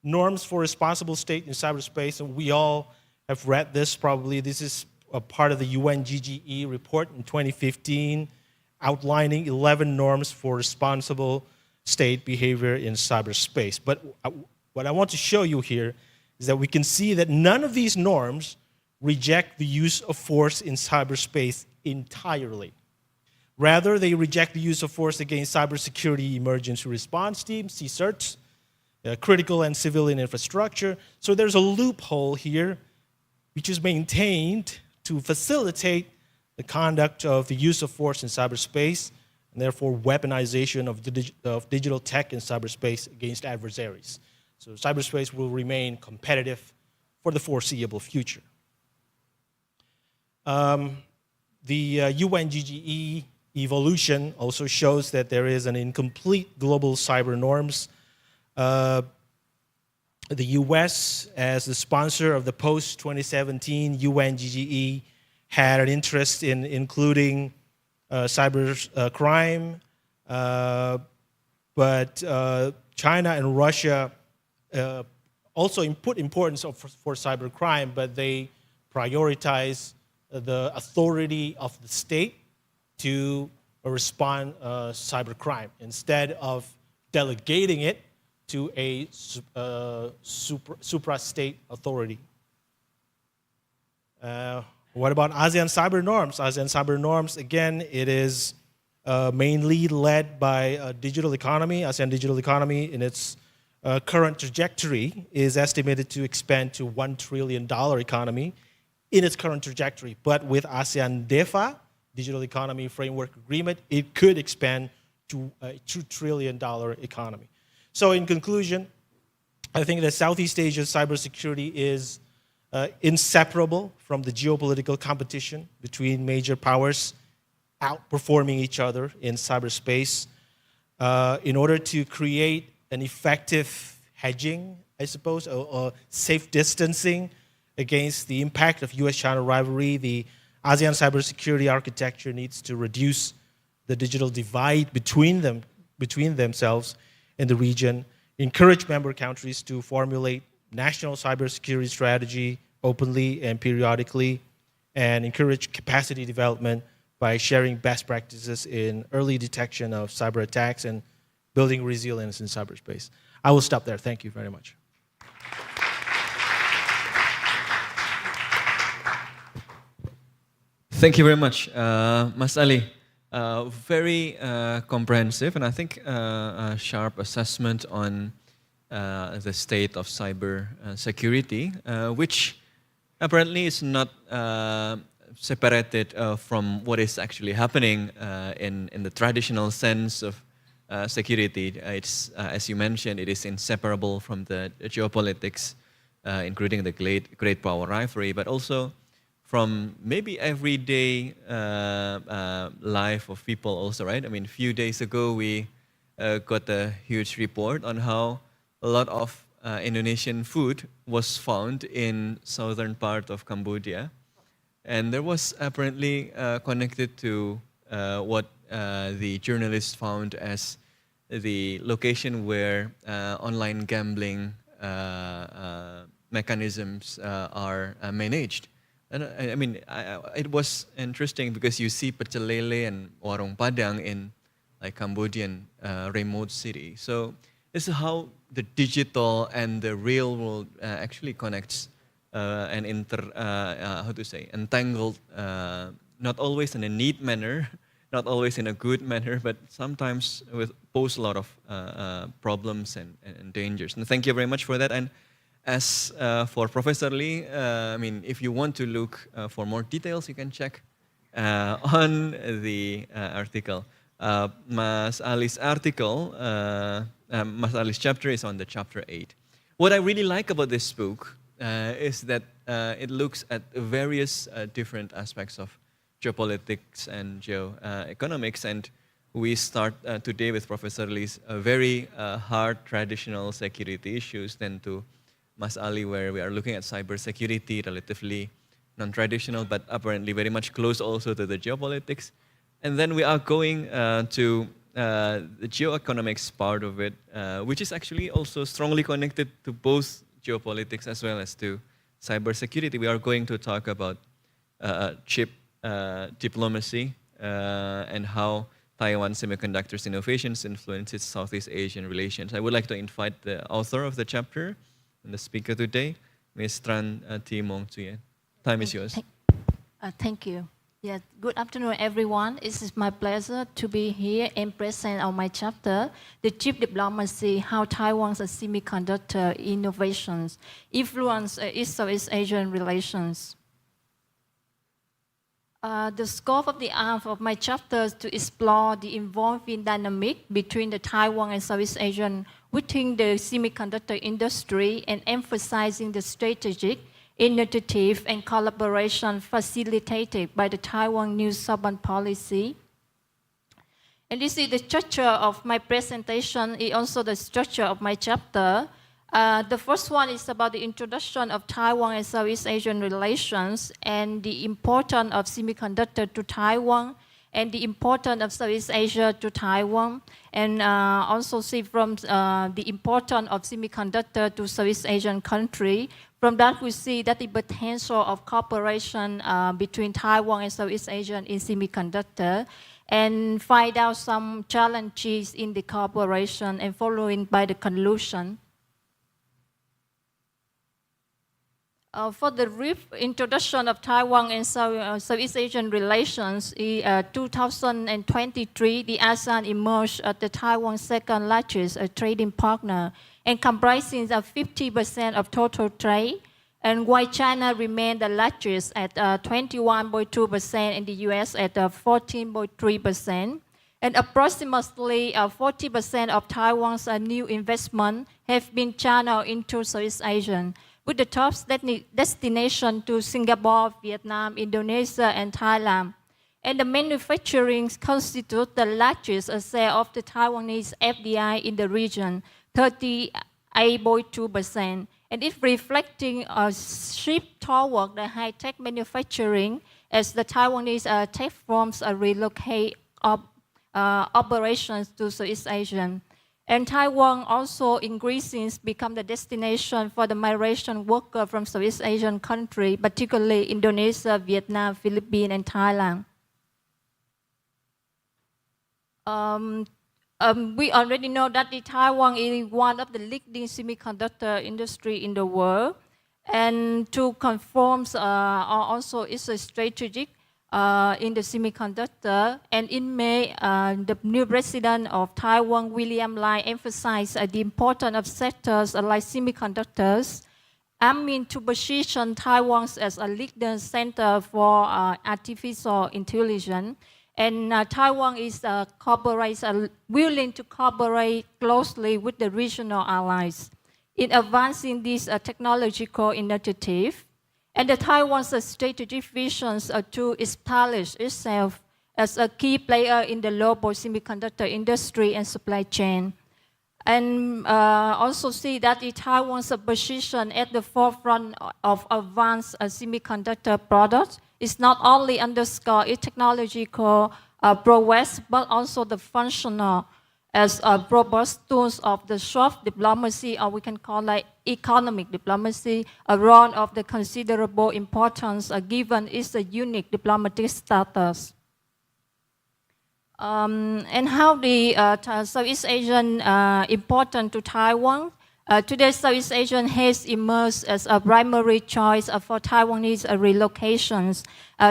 norms for responsible state in cyberspace, and we all have read this probably. This is a part of the UNGGE report in 2015 outlining 11 norms for responsible state behavior in cyberspace. But what I want to show you here is that we can see that none of these norms reject the use of force in cyberspace entirely. Rather, they reject the use of force against cybersecurity emergency response teams, CSIRTs, critical and civilian infrastructure. So there's a loophole here which is maintained to facilitate the conduct of the use of force in cyberspace and therefore weaponization of digital tech in cyberspace against adversaries. So cyberspace will remain competitive for the foreseeable future. The UNGGE evolution also shows that there is an incomplete global cyber norms. The US, as the sponsor of the post-2017 UNGGE, had an interest in including cyber crime, but China and Russia also put importance for cyber crime, but they prioritize the authority of the state to respond cyber crime instead of delegating it to a supra-state authority. What about ASEAN cyber norms? ASEAN cyber norms, again, it is mainly led by digital economy. ASEAN digital economy in its current trajectory is estimated to expand to $1 trillion economy in its current trajectory. But with ASEAN DEFA, Digital Economy Framework Agreement, it could expand to a $2 trillion economy. So in conclusion, I think that Southeast Asia's cybersecurity is inseparable from the geopolitical competition between major powers outperforming each other in cyberspace. In order to create an effective hedging, I suppose, or safe distancing against the impact of US-China rivalry, the ASEAN cybersecurity architecture needs to reduce the digital divide between themselves in the region, encourage member countries to formulate national cybersecurity strategy openly and periodically, and encourage capacity development by sharing best practices in early detection of cyber attacks and building resilience in cyberspace. I will stop there. Thank you very much. Thank you very much, Mas Ali. Very comprehensive and I think a sharp assessment on the state of cyber security, which apparently is not separated from what is actually happening in the traditional sense of security. It's, as you mentioned, it is inseparable from the geopolitics, including the great power rivalry, but also from maybe everyday life of people also, right? I mean, a few days ago, we got a huge report on how a lot of Indonesian food was found in southern part of Cambodia. And there was apparently connected to what the journalists found as the location where online gambling mechanisms are managed. And I mean, it was interesting because you see pecel lele and warung padang in like Cambodian remote city. So this is how the digital and the real world actually connects and entangled, not always in a neat manner, not always in a good manner, but sometimes pose a lot of problems and dangers. And thank you very much for that. And as for Professor Lee, I mean, if you want to look for more details, you can check on the article. Mas Ali's article, Mas Ali's chapter is on the chapter 8. What I really like about this book is that it looks at various different aspects of geopolitics and geoeconomics. And we start today with Professor Lee's very hard traditional security issues, then to Mas Ali, where we are looking at cybersecurity, relatively non-traditional, but apparently very much close also to the geopolitics. And then we are going to the geoeconomics part of it, which is actually also strongly connected to both geopolitics as well as to cybersecurity. We are going to talk about chip diplomacy and how Taiwan semiconductors innovations influences Southeast Asian relations. I would like to invite the author of the chapter and the speaker today, Ms. Tran Thi Mong Thuyen. Time is yours. Thank you. Yeah, good afternoon, everyone. It is my pleasure to be here and present on my chapter, The Chip Diplomacy, How Taiwan's Semiconductor Innovations Influence East-Southeast Asian Relations. The scope of the arm of my chapter is to explore the evolving dynamic between the Taiwan and Southeast Asian within the semiconductor industry and emphasizing the strategic, initiative, and collaboration facilitated by the Taiwan New Southern Policy. And this is the structure of my presentation, is also the structure of my chapter. The first one is about the introduction of Taiwan and Southeast Asian relations and the importance of semiconductor to Taiwan and the importance of Southeast Asia to Taiwan, and also see from the importance of semiconductor to Southeast Asian country. From that, we see that the potential of cooperation between Taiwan and Southeast Asia in semiconductor, and find out some challenges in the cooperation, and following by the conclusion. For the brief introduction of Taiwan and Southeast Asian relations, in 2023, the ASEAN emerged as the Taiwan's second largest trading partner and comprising of 50% of total trade, and while China remained the largest at 21.2% and the US at 14.3%. And approximately 40% of Taiwan's new investment have been channeled into Southeast Asia, with the top destination to Singapore, Vietnam, Indonesia, and Thailand. And the manufacturing constitutes the largest share of the Taiwanese FDI in the region, 38.2%. And it's reflecting a shift toward the high-tech manufacturing as the Taiwanese tech firms relocate operations to Southeast Asia. And Taiwan also increasingly become the destination for the migration worker from Southeast Asian countries, particularly Indonesia, Vietnam, Philippines, and Thailand. We already know that Taiwan is one of the leading semiconductor industry in the world, and to confirm also is a strategic in the semiconductor. And in May, the new president of Taiwan, William Lai, emphasized the importance of sectors like semiconductors, aiming to position Taiwan as a leading center for artificial intelligence. And Taiwan is willing to cooperate closely with the regional allies in advancing this technological initiative. And the Taiwan's strategic visions to establish itself as a key player in the global semiconductor industry and supply chain. And also see that Taiwan's position at the forefront of advanced semiconductor products is not only underscore its technological progress, but also the functional as robust tools of the soft diplomacy, or we can call like economic diplomacy, a role of the considerable importance given its unique diplomatic status. And how the Southeast Asian important to Taiwan. Today, Southeast Asian has emerged as a primary choice for Taiwanese relocations,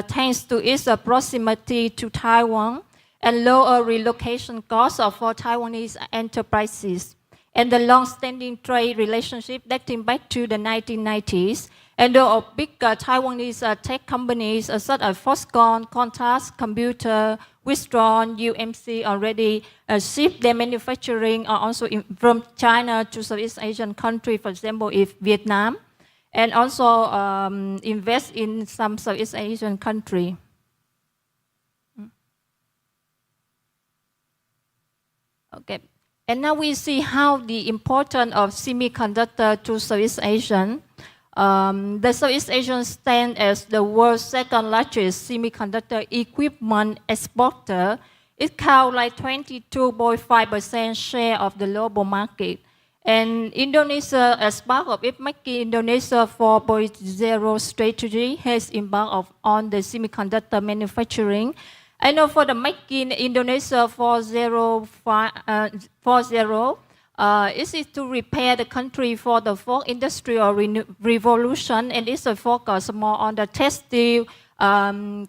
thanks to its proximity to Taiwan and lower relocation costs for Taiwanese enterprises, and the long-standing trade relationship dating back to the 1990s. And the big Taiwanese tech companies such as Foxconn, Qantas, Computer, Wistron, UMC already ship their manufacturing also from China to Southeast Asian countries, for example, if Vietnam, and also invest in some Southeast Asian country. Okay, and now we see how the importance of semiconductor to Southeast Asian. The Southeast Asian stand as the world's second largest semiconductor equipment exporter. It counts like 22.5% share of the global market. And Indonesia, as part of its Making Indonesia 4.0 strategy, has embarked on the semiconductor manufacturing. I know for the Making Indonesia 4.0, is to prepare the country for the fourth industrial revolution, and it's a focus more on the textile,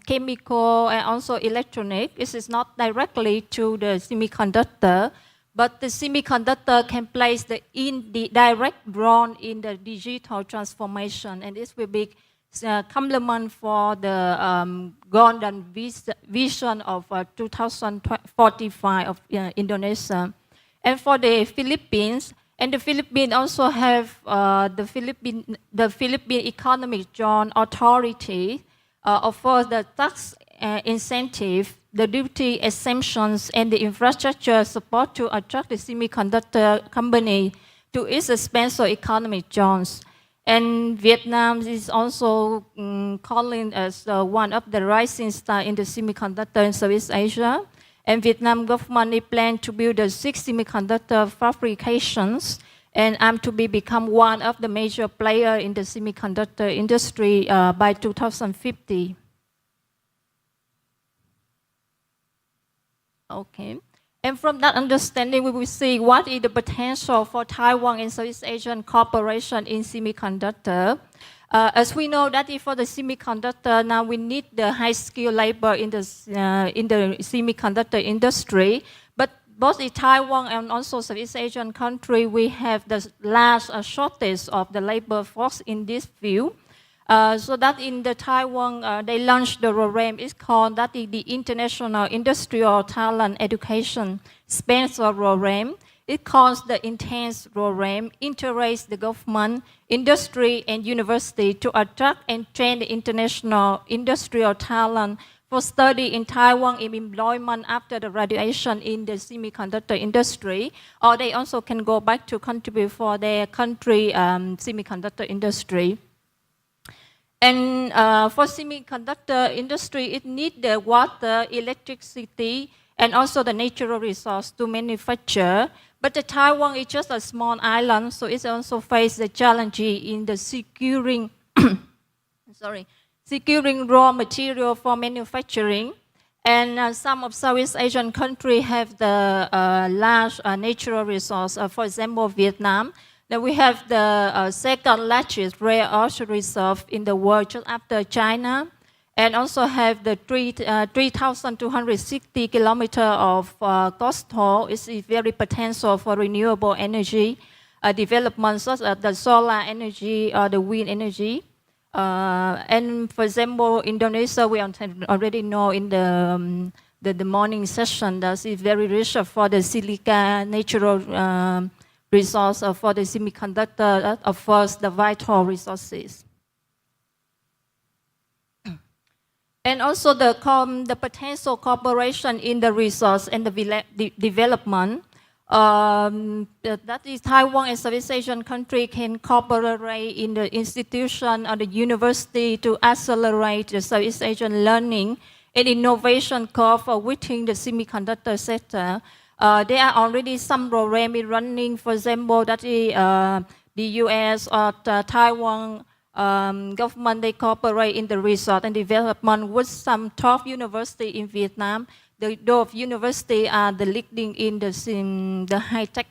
chemical, and also electronic. This is not directly to the semiconductor, but the semiconductor can play the direct role in the digital transformation, and this will be complement for the golden vision of 2045 of Indonesia. And for the Philippines, and the Philippines also have the Philippine Economic Zone Authority offers the tax incentive, the duty exemptions, and the infrastructure support to attract the semiconductor company to its special economic zones. And Vietnam is also calling as one of the rising stars in the semiconductor in Southeast Asia. And Vietnam government plans to build 6 semiconductor fabrications and to become one of the major players in the semiconductor industry by 2050. Okay. And from that understanding, we will see what is the potential for Taiwan and Southeast Asian cooperation in semiconductor. As we know that for the semiconductor, now we need the high-skilled labor in the semiconductor industry. But both in Taiwan and also Southeast Asian country, we have the large shortage of the labor force in this field. So that in the Taiwan, they launched the program. It's called that the International Industrial Talent Education Special Program. It calls the intense program, integrates the government, industry, and university to attract and train the international industrial talent for study in Taiwan in employment after the graduation in the semiconductor industry, or they also can go back to contribute for their country semiconductor industry. And for semiconductor industry, it needs the water, electricity, and also the natural resource to manufacture. But the Taiwan is just a small island, so it also faces the challenge in the securing raw material for manufacturing. And some of Southeast Asian countries have the large natural resource. For example, Vietnam. Then we have the second largest rare earth reserve in the world, just after China, and also have the 3,260 kilometers of coastal. It's very potential for renewable energy development, such as the solar energy or the wind energy. And for example, Indonesia, we already know in the morning session that it's very rich for the silica natural resource for the semiconductor that offers the vital resources. And also the potential cooperation in the resource and the development. That is Taiwan and Southeast Asian country can cooperate in the institution or the university to accelerate the Southeast Asian learning and innovation curve within the semiconductor sector. There are already some programs running, for example, that the US or the Taiwan government, they cooperate in the research and development with some top university in Vietnam. Those universities are the leading in the high-tech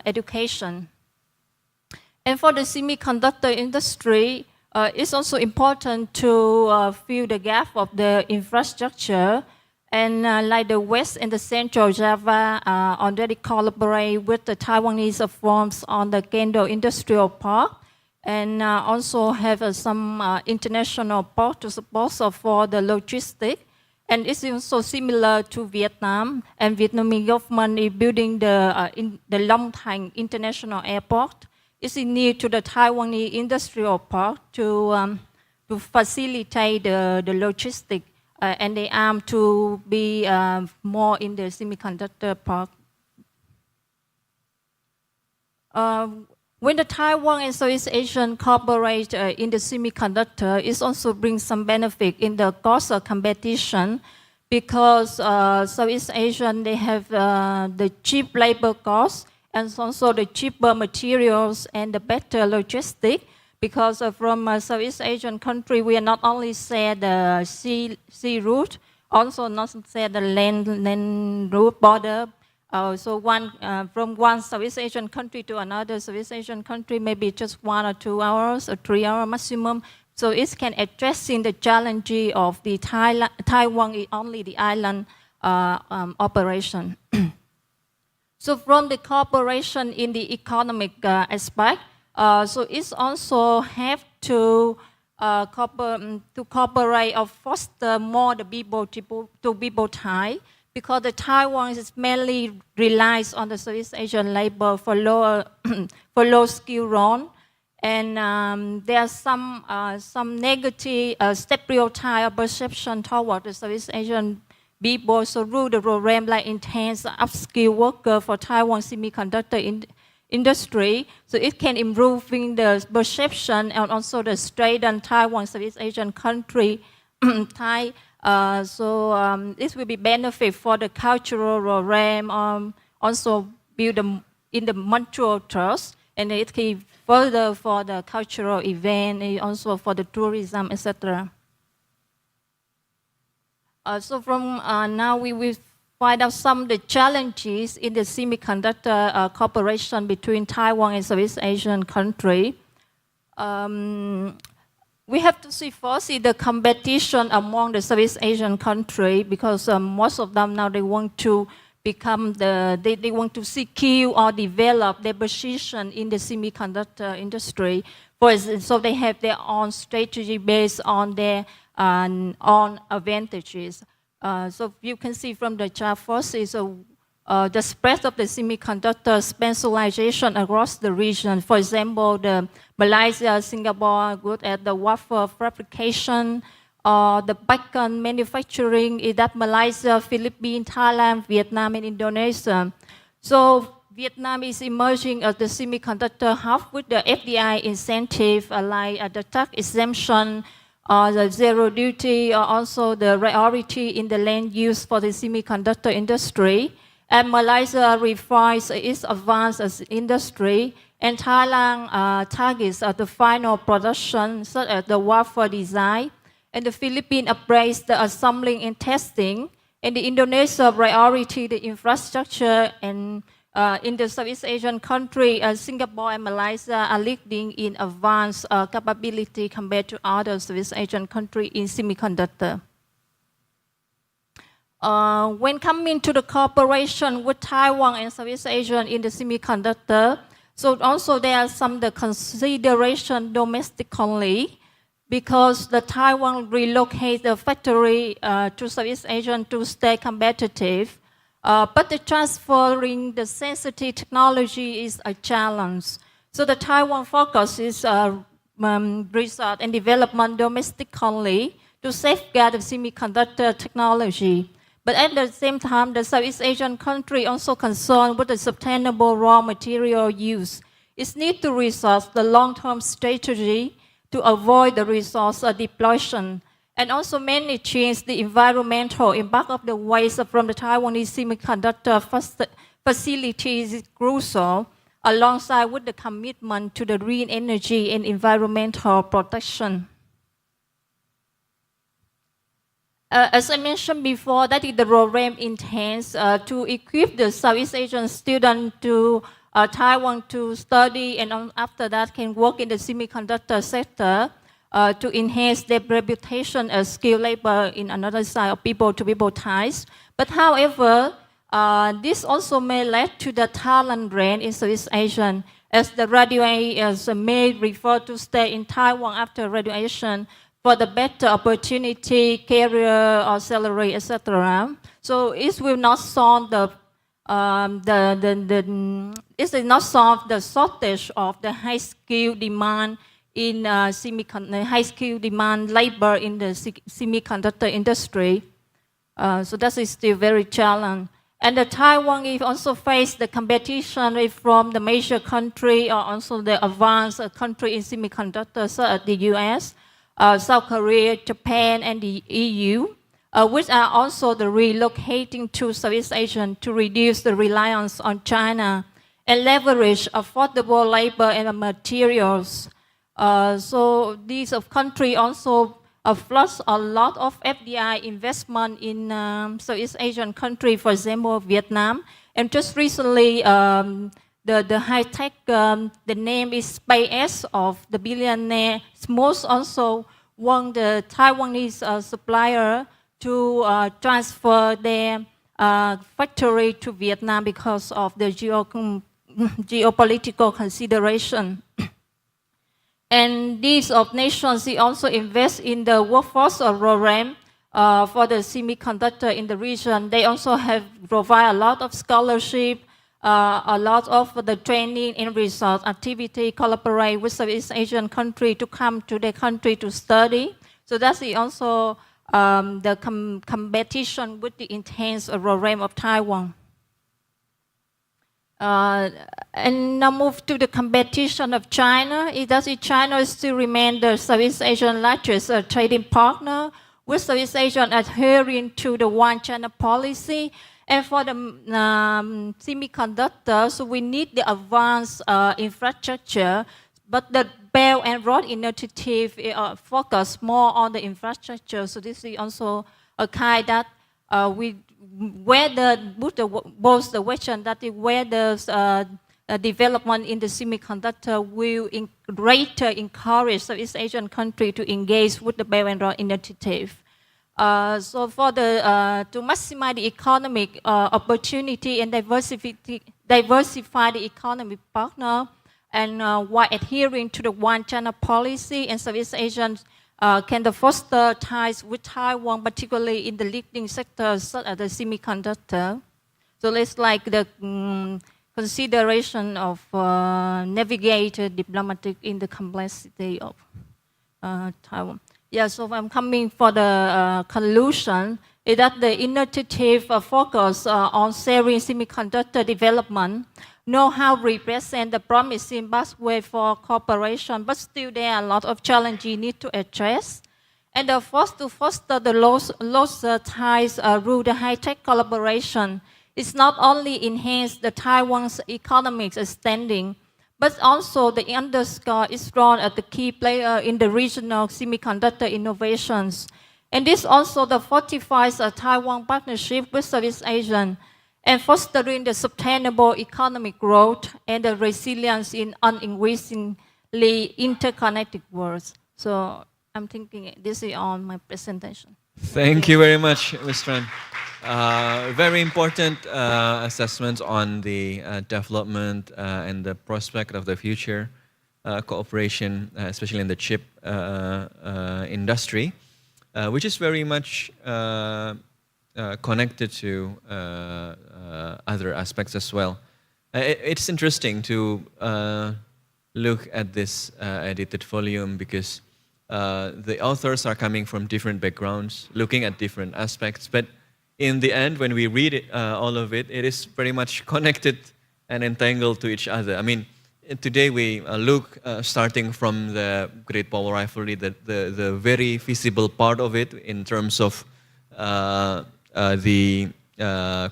education. And for the semiconductor industry, it's also important to fill the gap of the infrastructure. And like the West and the Central Java already collaborate with the Taiwanese firms on the Kendo Industrial Park, and also have some international port to support for the logistics. And it's also similar to Vietnam, and Vietnamese government is building the Long Thanh International Airport. It's near to the Taiwanese Industrial Park to facilitate the logistics. And they aim to be more in the semiconductor park. When the Taiwan and Southeast Asian cooperate in the semiconductor, it also brings some benefit in the cost of competition, because Southeast Asian, they have the cheap labor costs and also the cheaper materials and the better logistics. Because from Southeast Asian country, we are not only say the sea route, also not say the land route border. So from one Southeast Asian country to another Southeast Asian country, maybe just 1 or 2 hours or 3 hours maximum. So it can addressing the challenge of the Taiwan is only the island operation. So from the cooperation in the economic aspect, so it's also have to to cooperate or foster more the people to be both Thai, because the Taiwan is mainly relies on the Southeast Asian labor for for low skill role, and there are some negative stereotype perception toward the Southeast Asian people. So rule the program like intense upskill worker for Taiwan semiconductor industry, so it can improving the perception and also the strengthen Taiwan Southeast Asian country Thai. This will be benefit for the cultural program, also build in the mutual trust, and it can further for the cultural event, and also for the tourism, etc. So from now we will find out some of the challenges in the semiconductor cooperation between Taiwan and Southeast Asian country. We have to see first the competition among the Southeast Asian country, because most of them now they want to become they want to secure or develop their position in the semiconductor industry. So they have their own strategy based on their own advantages. So you can see from the chart first is the spread of the semiconductor specialization across the region. For example, the Malaysia, Singapore good at the wafer fabrication, the backend manufacturing is that Malaysia, Philippines, Thailand, Vietnam, and Indonesia. So Vietnam is emerging as the semiconductor hub with the FDI incentive like the tax exemption, the zero duty, or also the priority in the land use for the semiconductor industry. And Malaysia refines its advanced industry, and Thailand targets the final production, such as the wafer design. And the Philippines embrace the assembling and testing. And the Indonesia priority the infrastructure, and in the Southeast Asian country, Singapore and Malaysia are leading in advanced capability compared to other Southeast Asian countries in semiconductor. When coming to the cooperation with Taiwan and Southeast Asia in the semiconductor, so also there are some the consideration domestically, because the Taiwan relocate the factory to Southeast Asia to stay competitive. But the transferring the sensitive technology is a challenge. So the Taiwan focuses research and development domestically to safeguard the semiconductor technology. But at the same time, the Southeast Asian country also concerned with the sustainable raw material use. It needs to resource the long-term strategy to avoid the resource depletion, and also manage the environmental impact of the waste from the Taiwanese semiconductor facilities is crucial, alongside with the commitment to the green energy and environmental protection. As I mentioned before, that is the program intends to equip the Southeast Asian students to Taiwan to study, and after that can work in the semiconductor sector to enhance their reputation as skilled labor in another side of people to people ties. But however, this also may lead to the talent drain in Southeast Asia, as the graduates may refer to stay in Taiwan after graduation for the better opportunity, career, or salary, etc. So it will not solve the shortage of the high skill demand in high skill demand labor in the semiconductor industry. So that is still very challenging. And the Taiwan is also face the competition from the major country, or also the advanced country in semiconductors, such as the US, South Korea, Japan, and the EU, which are also the relocating to Southeast Asia to reduce the reliance on China and leverage affordable labor and materials. So these countries also flush a lot of FDI investment in Southeast Asian countries, for example, Vietnam. And just recently, the high-tech, the name is SpaceX of the billionaire Smosh also won the Taiwanese supplier to transfer their factory to Vietnam because of the geopolitical consideration. And these of nations, they also invest in the workforce program for the semiconductor in the region. They also have provide a lot of scholarship, a lot of the training and research activity, collaborate with Southeast Asian country to come to their country to study. So that's also the competition with the intense program of Taiwan. And now move to the competition of China. China still remain the Southeast Asian largest trading partner, with Southeast Asia adhering to the One China policy. And for the semiconductors, we need the advanced infrastructure, but the Belt and Road Initiative focus more on the infrastructure. So this is also a kind that both the question that where the development in the semiconductor will greater encourage Southeast Asian country to engage with the Belt and Road Initiative. So for the to maximize the economic opportunity and diversify the economic partner, and while adhering to the One China policy, and Southeast Asians can foster ties with Taiwan, particularly in the leading sectors such as the semiconductor. So it's like the consideration of navigator diplomatic in the complexity of Taiwan. Yeah, so I'm coming for the conclusion, is that the initiative focus on sharing semiconductor development, know-how represent the promising pathway for cooperation, but still there are a lot of challenges need to address. And to foster the closer ties through the high-tech collaboration, it's not only enhance the Taiwan's economic standing, but also the underscore its role as the key player in the regional semiconductor innovations. And this also fortifies a Taiwan partnership with Southeast Asian, and fostering the sustainable economic growth and the resilience in an increasingly interconnected world. So I'm thinking this is on my presentation. Thank you very much, Ms. Tran. Very important assessments on the development and the prospect of the future cooperation, especially in the chip industry, which is very much connected to other aspects as well. It's interesting to look at this edited volume because the authors are coming from different backgrounds, looking at different aspects, but in the end, when we read it, all of it, it is very much connected and entangled to each other. I mean, today we look starting from the Great Power Rivalry, the very visible part of it in terms of the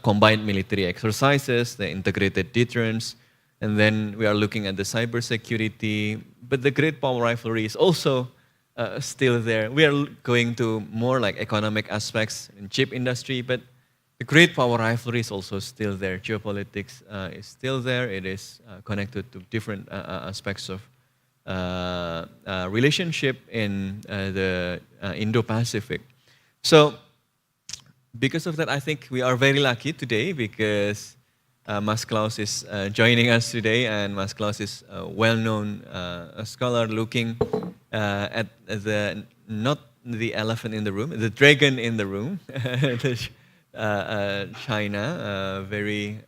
combined military exercises, the integrated deterrence, and then we are looking at the cybersecurity. But the Great Power Rivalry is also still there. We are going to more like economic aspects in chip industry, but the Great Power Rivalry is also still there. Geopolitics is still there. It is connected to different aspects of relationship in the Indo-Pacific. So because of that, I think we are very lucky today because Mas Klaus is joining us today, and Mas Klaus is a well-known scholar looking at the, not the elephant in the room, the dragon in the room, China, very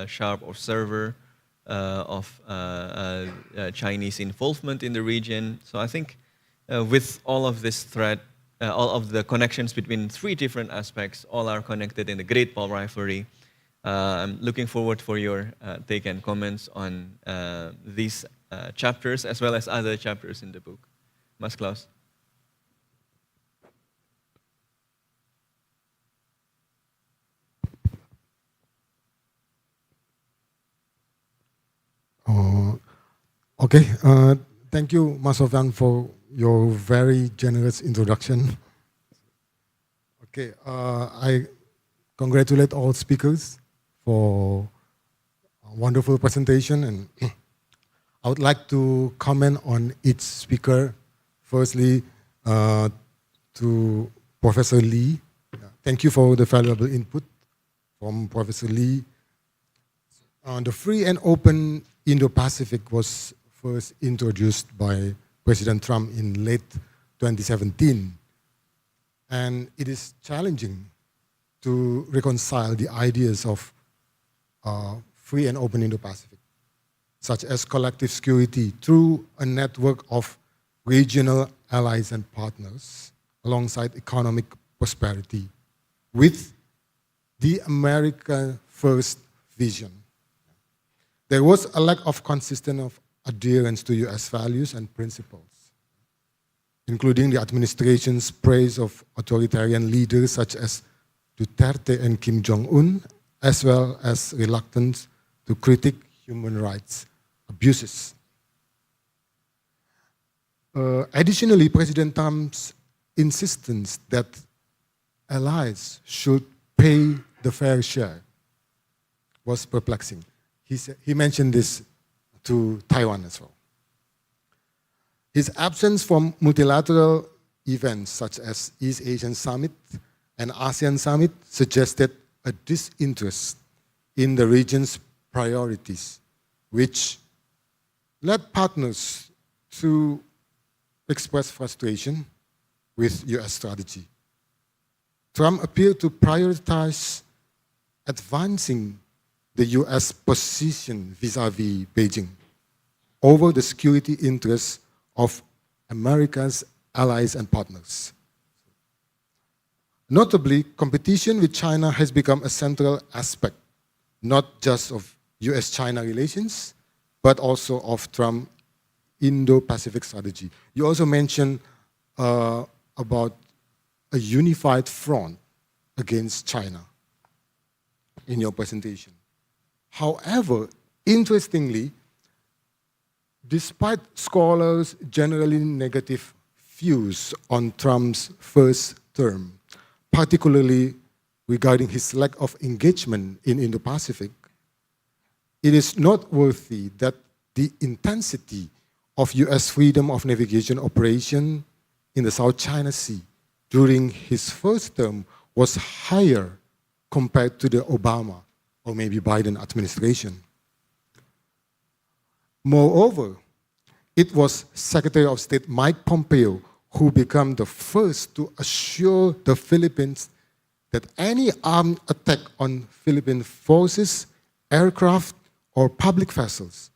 sharp observer of Chinese involvement in the region. So I think with all of this thread, all of the connections between three different aspects, all are connected in the Great Power Rivalry. I'm looking forward for your take and comments on these chapters as well as other chapters in the book. Mas Klaus. Okay, thank you, Mas Sofyan, for your very generous introduction. Okay, I congratulate all speakers for a wonderful presentation, and I would like to comment on each speaker. Firstly, to Professor Lee. Thank you for the valuable input from Professor Lee. The free and open Indo-Pacific was first introduced by President Trump in late 2017. And it is challenging to reconcile the ideas of free and open Indo-Pacific, such as collective security through a network of regional allies and partners, alongside economic prosperity, with the America First vision. There was a lack of consistent adherence to US values and principles, including the administration's praise of authoritarian leaders such as Duterte and Kim Jong-un, as well as reluctance to critique human rights abuses. Additionally, President Trump's insistence that allies should pay the fair share was perplexing. He mentioned this to Taiwan as well. His absence from multilateral events such as East Asian Summit and ASEAN Summit suggested a disinterest in the region's priorities, which led partners to express frustration with US strategy. Trump appeared to prioritize advancing the US position vis-à-vis Beijing over the security interests of America's allies and partners. Notably, competition with China has become a central aspect, not just of US-China relations, but also of Trump's Indo-Pacific strategy. You also mentioned about a unified front against China in your presentation. However, interestingly, despite scholars' generally negative views on Trump's first term, particularly regarding his lack of engagement in Indo-Pacific, it is noteworthy that the intensity of US freedom of navigation operation in the South China Sea during his first term was higher compared to the Obama or maybe Biden administration. Moreover, it was Secretary of State Mike Pompeo who became the first to assure the Philippines that any armed attack on Philippine forces, aircraft, or public vessels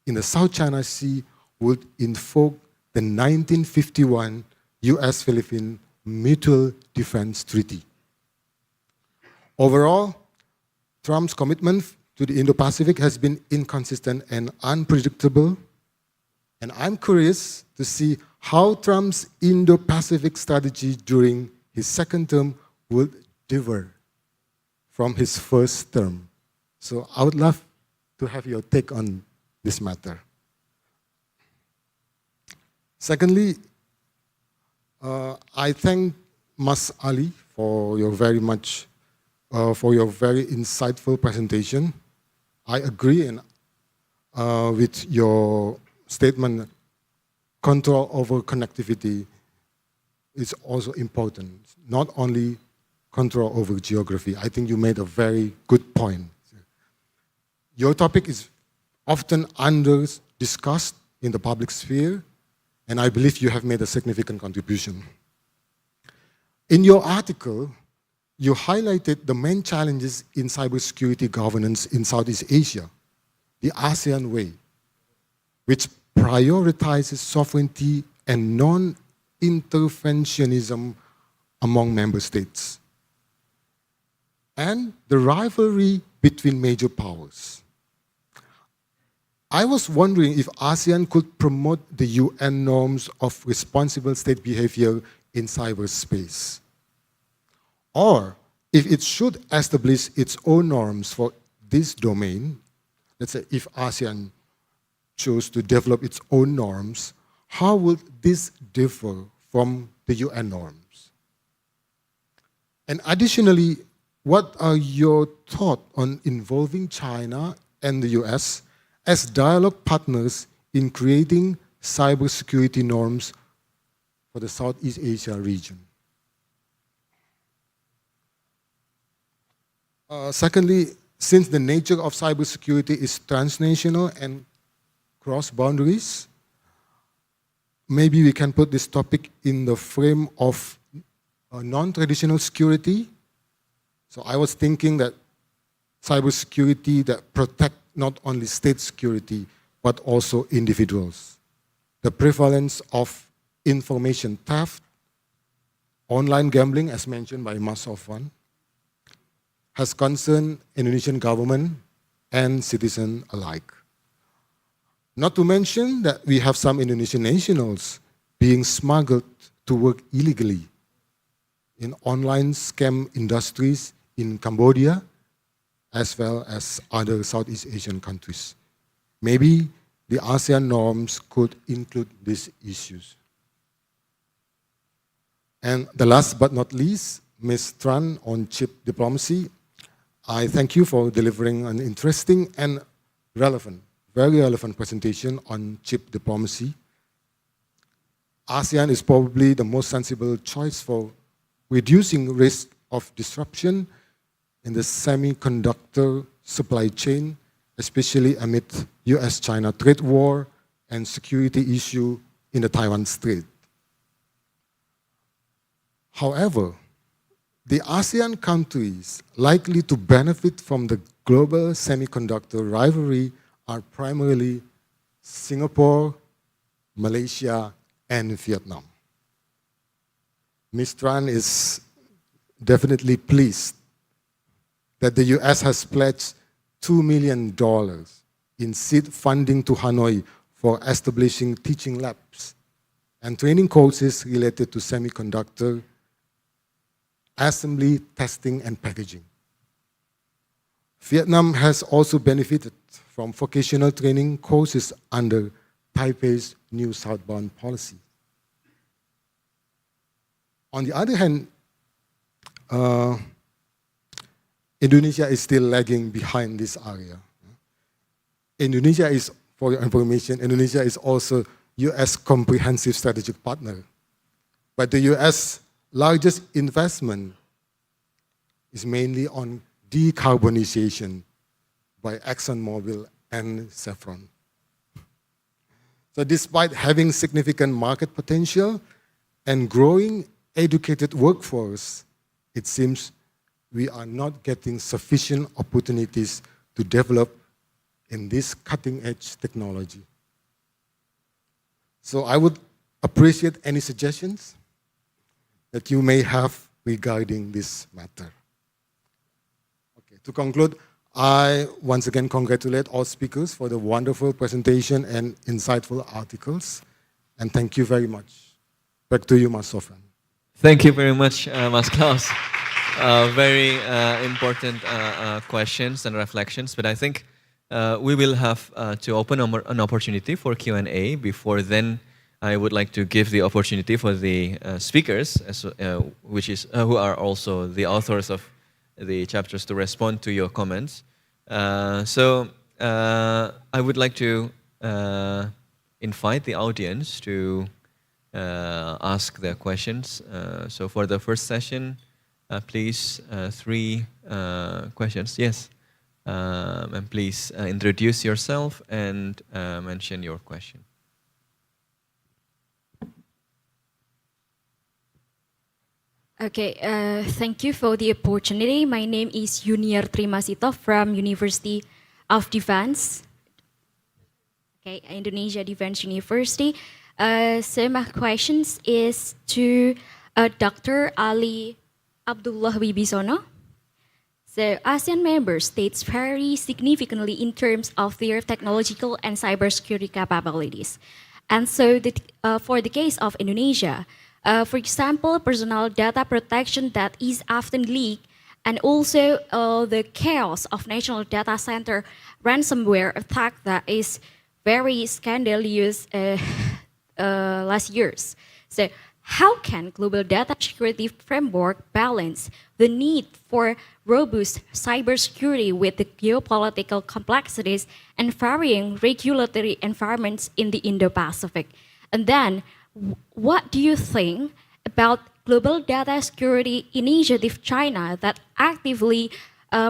in the South China Sea would invoke the 1951 US-Philippine Mutual Defense Treaty. Overall, Trump's commitment to the Indo-Pacific has been inconsistent and unpredictable, and I'm curious to see how Trump's Indo-Pacific strategy during his second term would differ from his first term. So I would love to have your take on this matter. Secondly, I thank Mas Ali for your very insightful presentation. I agree with your statement. Control over connectivity is also important, not only control over geography. I think you made a very good point. Your topic is often under-discussed in the public sphere, and I believe you have made a significant contribution. In your article, you highlighted the main challenges in cybersecurity governance in Southeast Asia, the ASEAN way, which prioritizes sovereignty and non-interventionism among member states, and the rivalry between major powers. I was wondering if ASEAN could promote the UN norms of responsible state behavior in cyberspace, or if it should establish its own norms for this domain. Let's say if ASEAN chose to develop its own norms, how would this differ from the UN norms? And additionally, what are your thoughts on involving China and the US as dialogue partners in creating cybersecurity norms for the Southeast Asia region? Secondly, since the nature of cybersecurity is transnational and cross boundaries. Maybe we can put this topic in the frame of non-traditional security. So I was thinking that cybersecurity that protect not only state security, but also individuals. The prevalence of information theft, online gambling, as mentioned by Mas Sofwan, has concerned Indonesian government and citizens alike. Not to mention that we have some Indonesian nationals being smuggled to work illegally in online scam industries in Cambodia, as well as other Southeast Asian countries. Maybe the ASEAN norms could include these issues. And the last but not least, Ms. Tran on chip diplomacy. I thank you for delivering an interesting and relevant, very relevant presentation on chip diplomacy. ASEAN is probably the most sensible choice for reducing risk of disruption in the semiconductor supply chain, especially amid US-China trade war and security issue in the Taiwan Strait. However, the ASEAN countries likely to benefit from the global semiconductor rivalry are primarily Singapore, Malaysia, and Vietnam. Ms. Tran is definitely pleased that the US has pledged $2 million in seed funding to Hanoi for establishing teaching labs and training courses related to semiconductor assembly, testing, and packaging. Vietnam has also benefited from vocational training courses under Taipei's new southbound policy. On the other hand, Indonesia is still lagging behind this area. Indonesia is, for your information, Indonesia is also US comprehensive strategic partner. But the US largest investment is mainly on decarbonization by ExxonMobil and Chevron. So despite having significant market potential and growing educated workforce, it seems we are not getting sufficient opportunities to develop in this cutting-edge technology. So I would appreciate any suggestions that you may have regarding this matter. Okay, to conclude, I once again congratulate all speakers for the wonderful presentation and insightful articles, and thank you very much. Back to you, Mas Sofwan. Thank you very much, Mas Klaus. Very important questions and reflections, but I think we will have to open an opportunity for Q&A. Before then, I would like to give the opportunity for the speakers, who are also the authors of the chapters, to respond to your comments. So I would like to invite the audience to ask their questions. So for the first session, please, 3 questions. Yes, and please introduce yourself and mention your question. Okay, thank you for the opportunity. My name is Junior Trimasito from University of Defense, okay, Indonesia Defense University. So my questions is to Dr. Ali Abdullah Wibisono. So ASEAN member states vary significantly in terms of their technological and cybersecurity capabilities. And so for the case of Indonesia, for example, personal data protection that is often leaked, and also the chaos of national data center ransomware attack that is very scandalous last years. So how can global data security framework balance the need for robust cybersecurity with the geopolitical complexities and varying regulatory environments in the Indo-Pacific? And then, what do you think about global data security initiative China that actively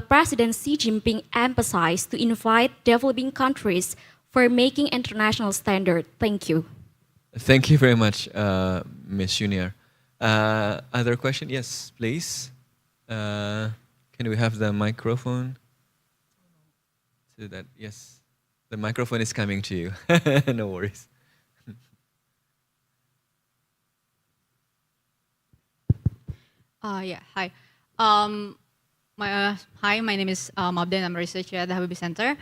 President Xi Jinping emphasized to invite developing countries for making international standard? Thank you. Thank you very much, Ms. Junior. Other question? Yes, please. Can we have the microphone? So that, yes, the microphone is coming to you. No worries. Yeah, hi. Hi, my name is Mabden. I'm a researcher at the Habibie Center.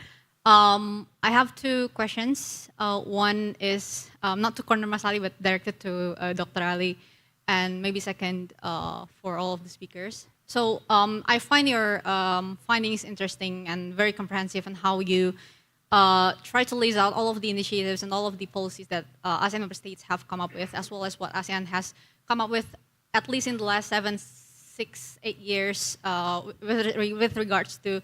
I have two questions. One is not to corner Mas Ali, but directed to Dr. Ali, and maybe second for all of the speakers. So I find your findings interesting and very comprehensive on how you try to lay out all of the initiatives and all of the policies that ASEAN member states have come up with, as well as what ASEAN has come up with, at least in the last 7, 6, 8 years with regards to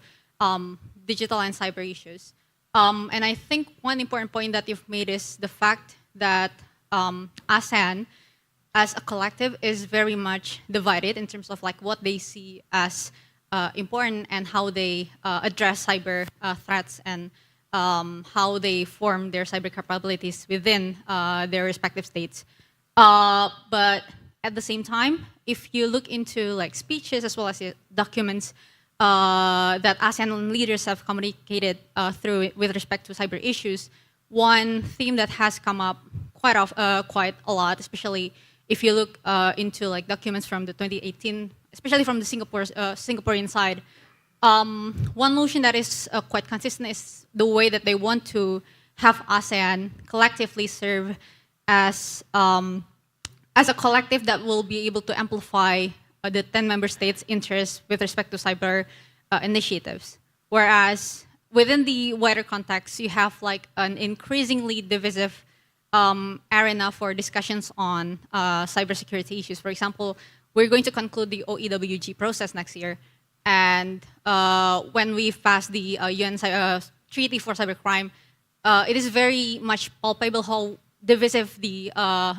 digital and cyber issues. And I think one important point that you've made is the fact that ASEAN as a collective is very much divided in terms of like what they see as important and how they address cyber threats and how they form their cyber capabilities within their respective states. But at the same time, if you look into like speeches as well as documents that ASEAN leaders have communicated through with respect to cyber issues, one theme that has come up quite a lot, especially if you look into like documents from the 2018, especially from the Singaporean side, one notion that is quite consistent is the way that they want to have ASEAN collectively serve as a collective that will be able to amplify the 10 member states' interests with respect to cyber initiatives. Whereas within the wider context, you have like an increasingly divisive arena for discussions on cybersecurity issues. For example, we're going to conclude the OEWG process next year. And when we've passed the UN Treaty for Cybercrime, it is very much palpable how divisive the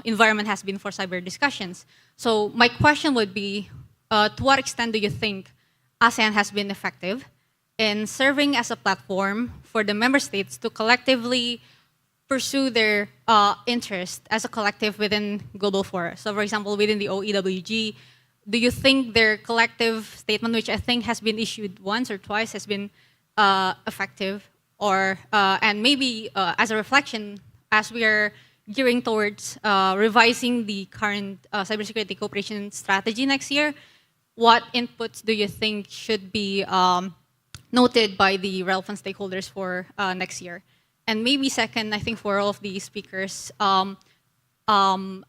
environment has been for cyber discussions. So my question would be, to what extent do you think ASEAN has been effective in serving as a platform for the member states to collectively pursue their interest as a collective within global fora? So for example, within the OEWG, do you think their collective statement, which I think has been issued once or twice, has been effective? Or, and maybe as a reflection, as we are gearing towards revising the current cybersecurity cooperation strategy next year, what inputs do you think should be noted by the relevant stakeholders for next year? And maybe second, I think for all of the speakers, in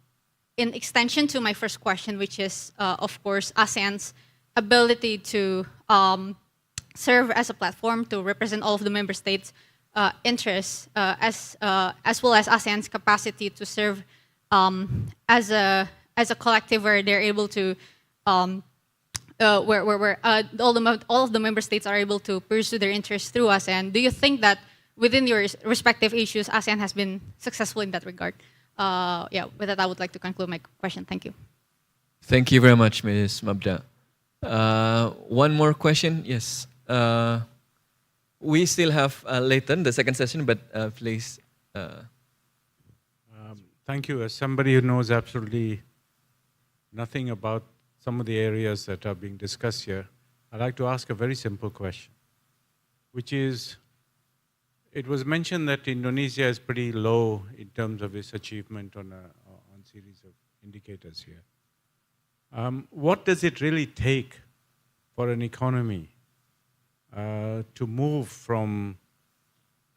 extension to my first question, which is, of course, ASEAN's ability to serve as a platform to represent all of the member states' interests, as well as ASEAN's capacity to serve as a collective where they're able to, where all of the member states are able to pursue their interests through ASEAN. Do you think that within your respective issues, ASEAN has been successful in that regard? Yeah, with that, I would like to conclude my question. Thank you. Thank you very much, Ms. Mabda. One more question. Yes. We still have Leighton, the second session, but please. Thank you. As somebody who knows absolutely nothing about some of the areas that are being discussed here, I'd like to ask a very simple question, which is, it was mentioned that Indonesia is pretty low in terms of its achievement on a series of indicators here. What does it really take for an economy to move from,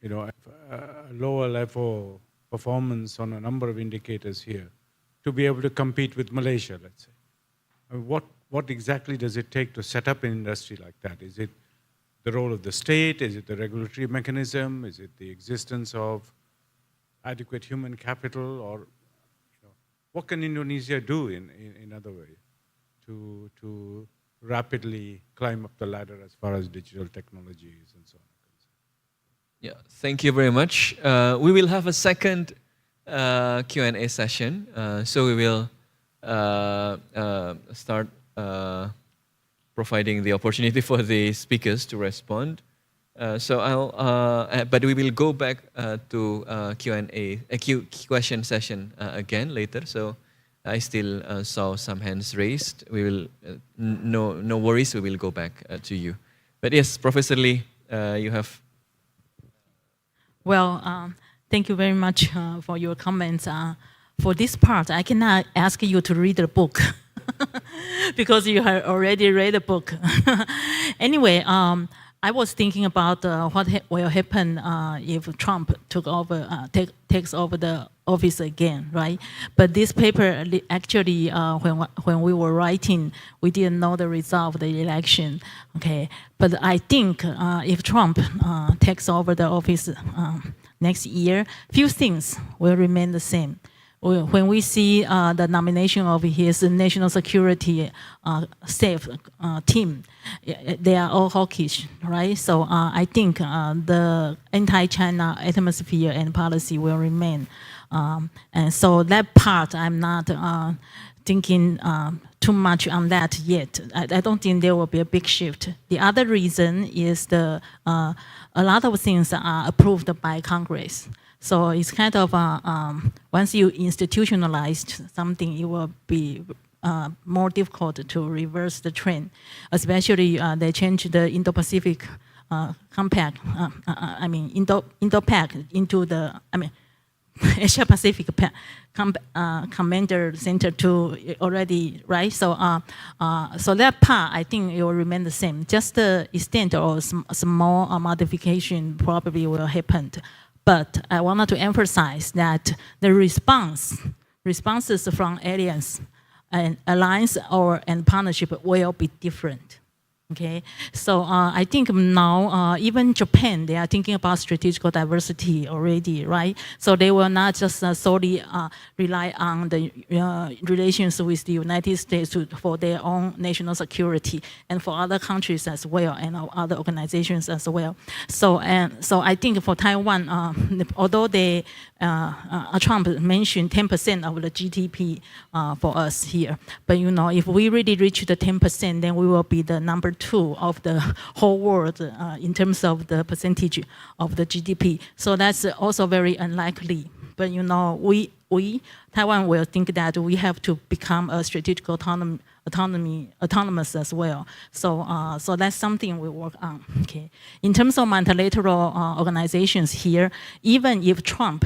a lower level performance on a number of indicators here to be able to compete with Malaysia, let's say? What exactly does it take to set up an industry like that? Is it the role of the state? Is it the regulatory mechanism? Is it the existence of adequate human capital? Or what can Indonesia do in other ways to rapidly climb up the ladder as far as digital technologies and so on? Yeah, thank you very much. We will have a second Q&A session. So we will start providing the opportunity for the speakers to respond. So but we will go back to Q&A, question session again later. So I still saw some hands raised. We will, no worries, we will go back to you. But yes, Professor Lee, you have. Well, thank you very much for your comments. For this part, I cannot ask you to read the book because you have already read the book. Anyway, I was thinking about what will happen if Trump takes over the office again, right? But this paper actually, when we were writing, we didn't know the result of the election, okay? But I think if Trump takes over the office next year, few things will remain the same. When we see the nomination of his national security safe team, they are all hawkish, right? So I think the anti-China atmosphere and policy will remain. And so that part, I'm not thinking too much on that yet. I don't think there will be a big shift. The other reason is a lot of things are approved by Congress. So it's kind of, once you institutionalized something, it will be more difficult to reverse the trend, especially they changed the Indo-Pacific compact, Indo-Pac into the, Asia-Pacific Commander Center to already, right? So, so that part, I think it will remain the same. Just the extent or small modification probably will happen. But I wanted to emphasize that the responses from alliance and alliance and partnership will be different. Okay, so I think now even Japan, they are thinking about strategic diversity already, right? So they will not just solely rely on the relations with the United States for their own national security, and for other countries as well, and other organizations as well. So I think for Taiwan, although they Trump mentioned 10% of the GDP for us here, but if we really reach the 10%, then we will be the number 2 of the whole world in terms of the percentage of the GDP. So that's also very unlikely. But we Taiwan will think that we have to become a strategic autonomous as well. So that's something we work on. Okay. In terms of multilateral organizations here, even if Trump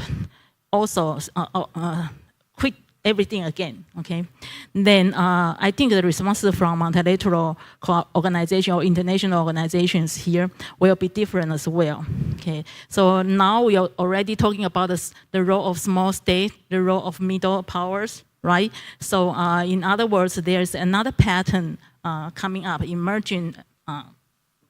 also quit everything again, okay, then I think the responses from multilateral organizations or international organizations here will be different as well. Okay, so now we are already talking about the role of small states, the role of middle powers, right? So in other words, there's another pattern coming up, emerging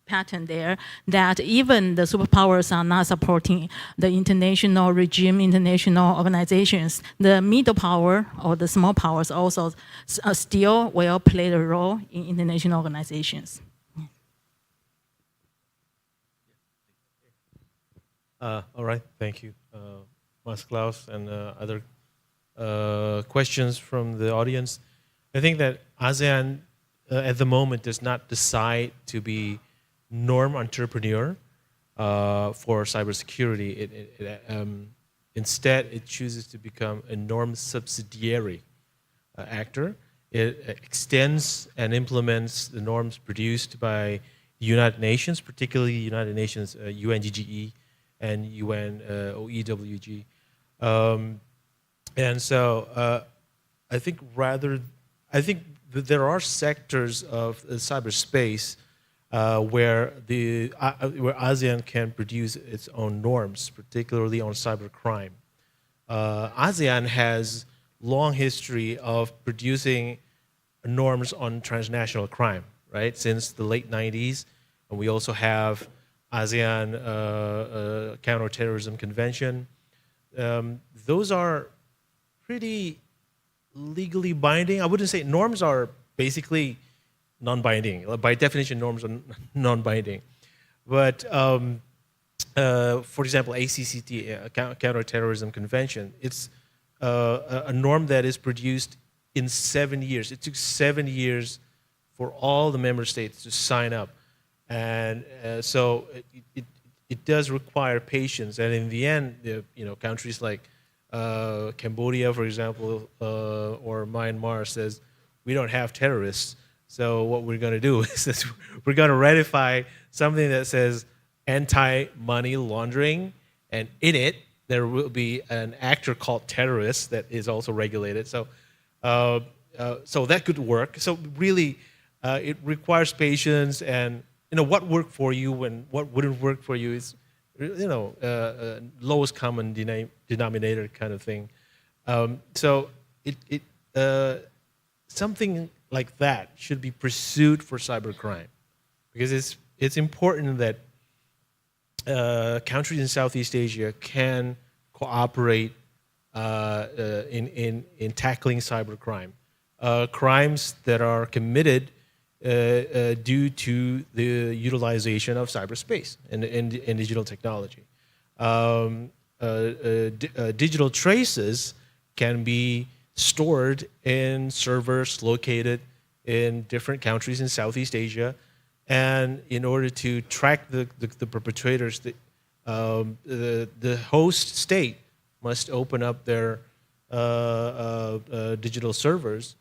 pattern there, that even the superpowers are not supporting the international regime, international organizations. The middle power or the small powers also still will play the role in international organizations. All right, thank you, Mas Klaus, and other questions from the audience. I think that ASEAN at the moment does not decide to be norm entrepreneur for cybersecurity. Instead, it chooses to become a norm subsidiary actor. It extends and implements the norms produced by the United Nations, particularly the United Nations UNGGE and UN OEWG. And so I think that there are sectors of cyberspace where ASEAN can produce its own norms, particularly on cybercrime. ASEAN has long history of producing norms on transnational crime, right? Since the late 90s, and we also have ASEAN Counterterrorism Convention. Those are pretty legally binding. I wouldn't say norms are basically non-binding. By definition, norms are non-binding. But for example, ACCT, Counterterrorism Convention, it's a norm that is produced in 7 years. It took 7 years for all the member states to sign up. And so it does require patience. And in the end, countries like Cambodia, for example, or Myanmar says, we don't have terrorists. So what we're going to do is that we're going to ratify something that says anti-money laundering, and in it there will be an actor called terrorist that is also regulated. So, so that could work. So really, it requires patience, and what worked for you and what wouldn't work for you is, lowest common denominator kind of thing. So something like that should be pursued for cybercrime, because it's important that countries in Southeast Asia can cooperate in tackling cybercrime, crimes that are committed due to the utilization of cyberspace and digital technology. Digital traces can be stored in servers located in different countries in Southeast Asia, and in order to track the perpetrators, the host state must open up their digital servers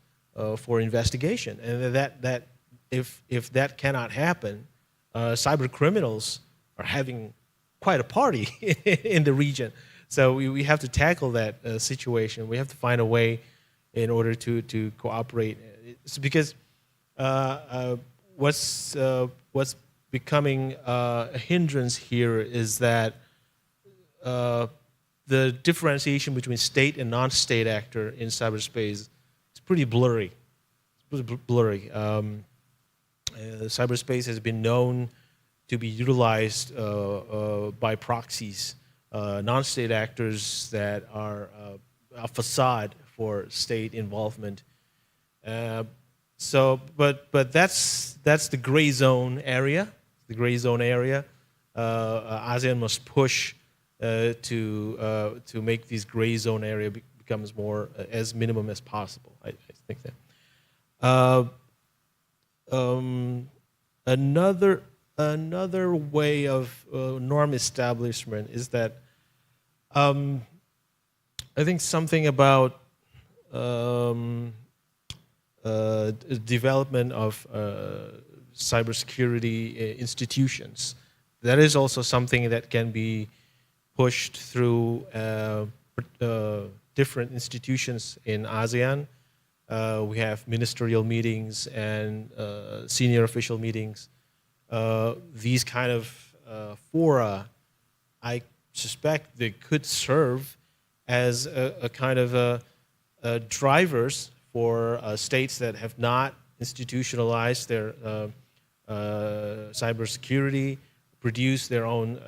for investigation, and that if that cannot happen, cyber criminals are having quite a party in the region. So we have to tackle that situation. We have to find a way in order to cooperate. It's because what's becoming a hindrance here is that the differentiation between state and non-state actor in cyberspace is pretty blurry. It's pretty blurry. Cyberspace has been known to be utilized by proxies, non-state actors that are a facade for state involvement. But that's the gray zone area. The gray zone area. ASEAN must push to make this gray zone area becomes more as minimum as possible. I think that. Another way of norm establishment is that I think something about development of cybersecurity institutions. That is also something that can be pushed through different institutions in ASEAN. We have ministerial meetings and senior official meetings. These kind of fora, I suspect they could serve as a kind of drivers for states that have not institutionalized their cybersecurity, produce their own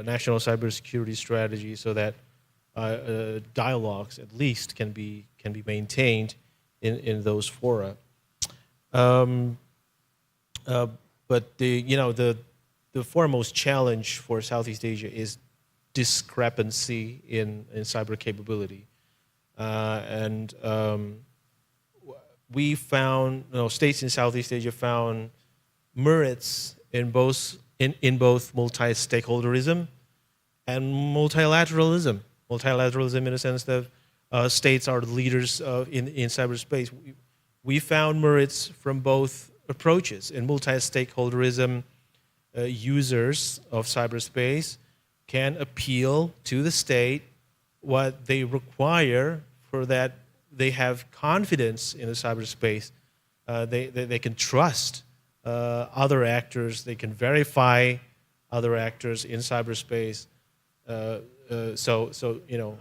national cybersecurity strategy, so that dialogues at least can be maintained in those fora. But the foremost challenge for Southeast Asia is discrepancy in cyber capability. And we found, states in Southeast Asia found merits in both multi-stakeholderism and multilateralism. Multilateralism in the sense that states are the leaders in cyberspace. We found merits from both approaches. In multi-stakeholderism, users of cyberspace can appeal to the state what they require for that they have confidence in the cyberspace. They can trust other actors. They can verify other actors in cyberspace. So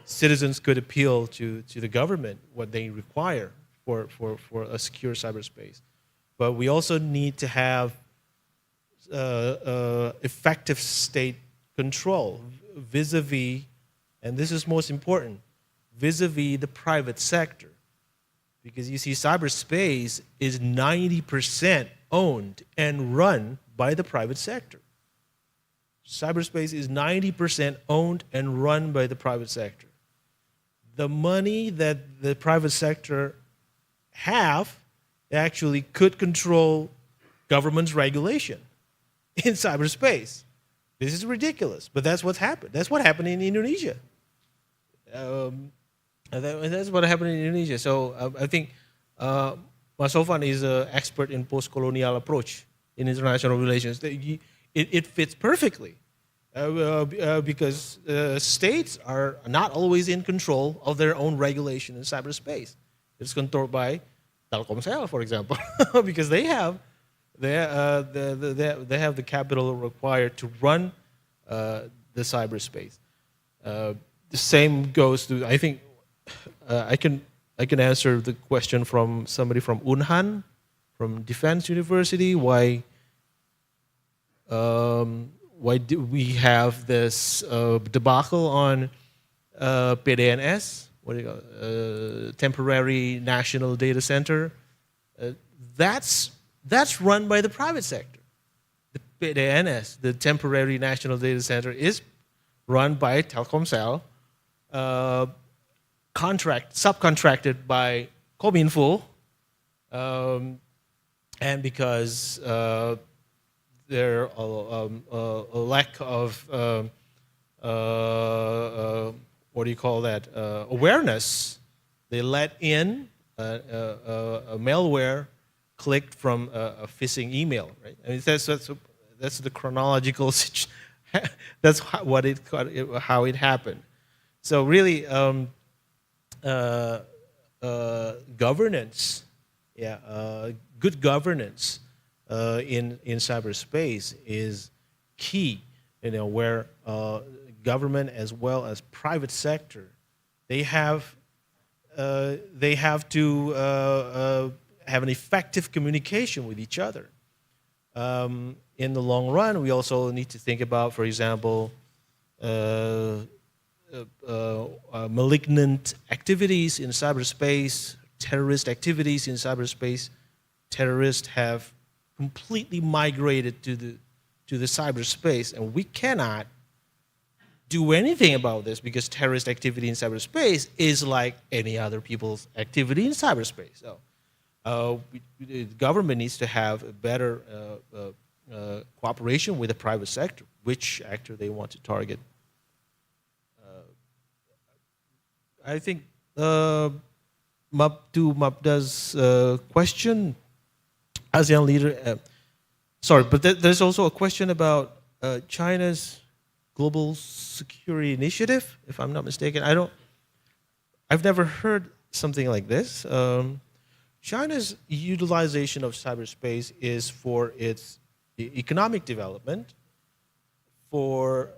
citizens could appeal to the government what they require for a secure cyberspace. But we also need to have effective state control vis-a-vis, and this is most important, vis-a-vis the private sector. Because you see, cyberspace is 90% owned and run by the private sector. Cyberspace is 90% owned and run by the private sector. The money that the private sector have actually could control government's regulation. in cyberspace. This is ridiculous, but that's what's happened. That's what happened in Indonesia. That's what happened in Indonesia. So I think Mas Sofan is an expert in post-colonial approach in international relations. It fits perfectly because states are not always in control of their own regulation in cyberspace. It's controlled by Telkomsel, for example, because they have the capital required to run the cyberspace. The same goes to, I think, I can answer the question from somebody from Unhan, from Defense University. Why do we have this debacle on PDNS? What do you call temporary national data center? That's run by the private sector. The PDNS, the temporary national data center, is run by Telkomsel, subcontracted by Kominfo, and because there a lack of what do you call that awareness, they let in a malware clicked from a phishing email, right? I mean, that's the chronological that's how it happened. So really, governance, good governance in cyberspace is key. You know, where government as well as private sector, they have to have an effective communication with each other. In the long run, we also need to think about, for example, malignant activities in cyberspace, terrorist activities in cyberspace. Terrorists have completely migrated to the cyberspace, and we cannot do anything about this because terrorist activity in cyberspace is like any other people's activity in cyberspace. So, the government needs to have a better cooperation with the private sector, which actor they want to target. I think Mabda's question, ASEAN leader. Sorry, but there's also a question about China's global security initiative, if I'm not mistaken. I've never heard something like this. China's utilization of cyberspace is for its economic development, for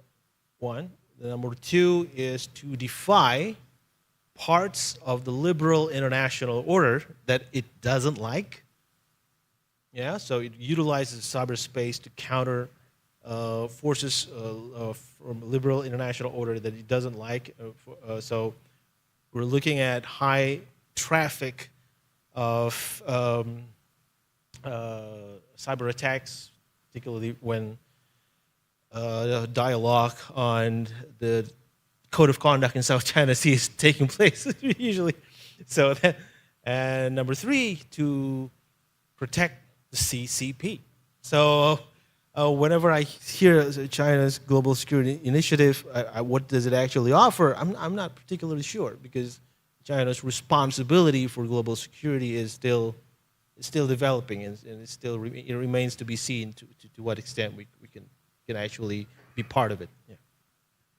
one. Number two is to defy parts of the liberal international order that it doesn't like. Yeah, so it utilizes cyberspace to counter forces from liberal international order that it doesn't like. So we're looking at high traffic of cyber attacks, particularly when dialogue on the code of conduct in South China Sea is taking place usually. So that, and number three, to protect the CCP. So whenever I hear China's global security initiative, what does it actually offer? I'm not particularly sure, because China's responsibility for global security is still developing, and it remains to be seen to what extent we can actually be part of it. Yeah,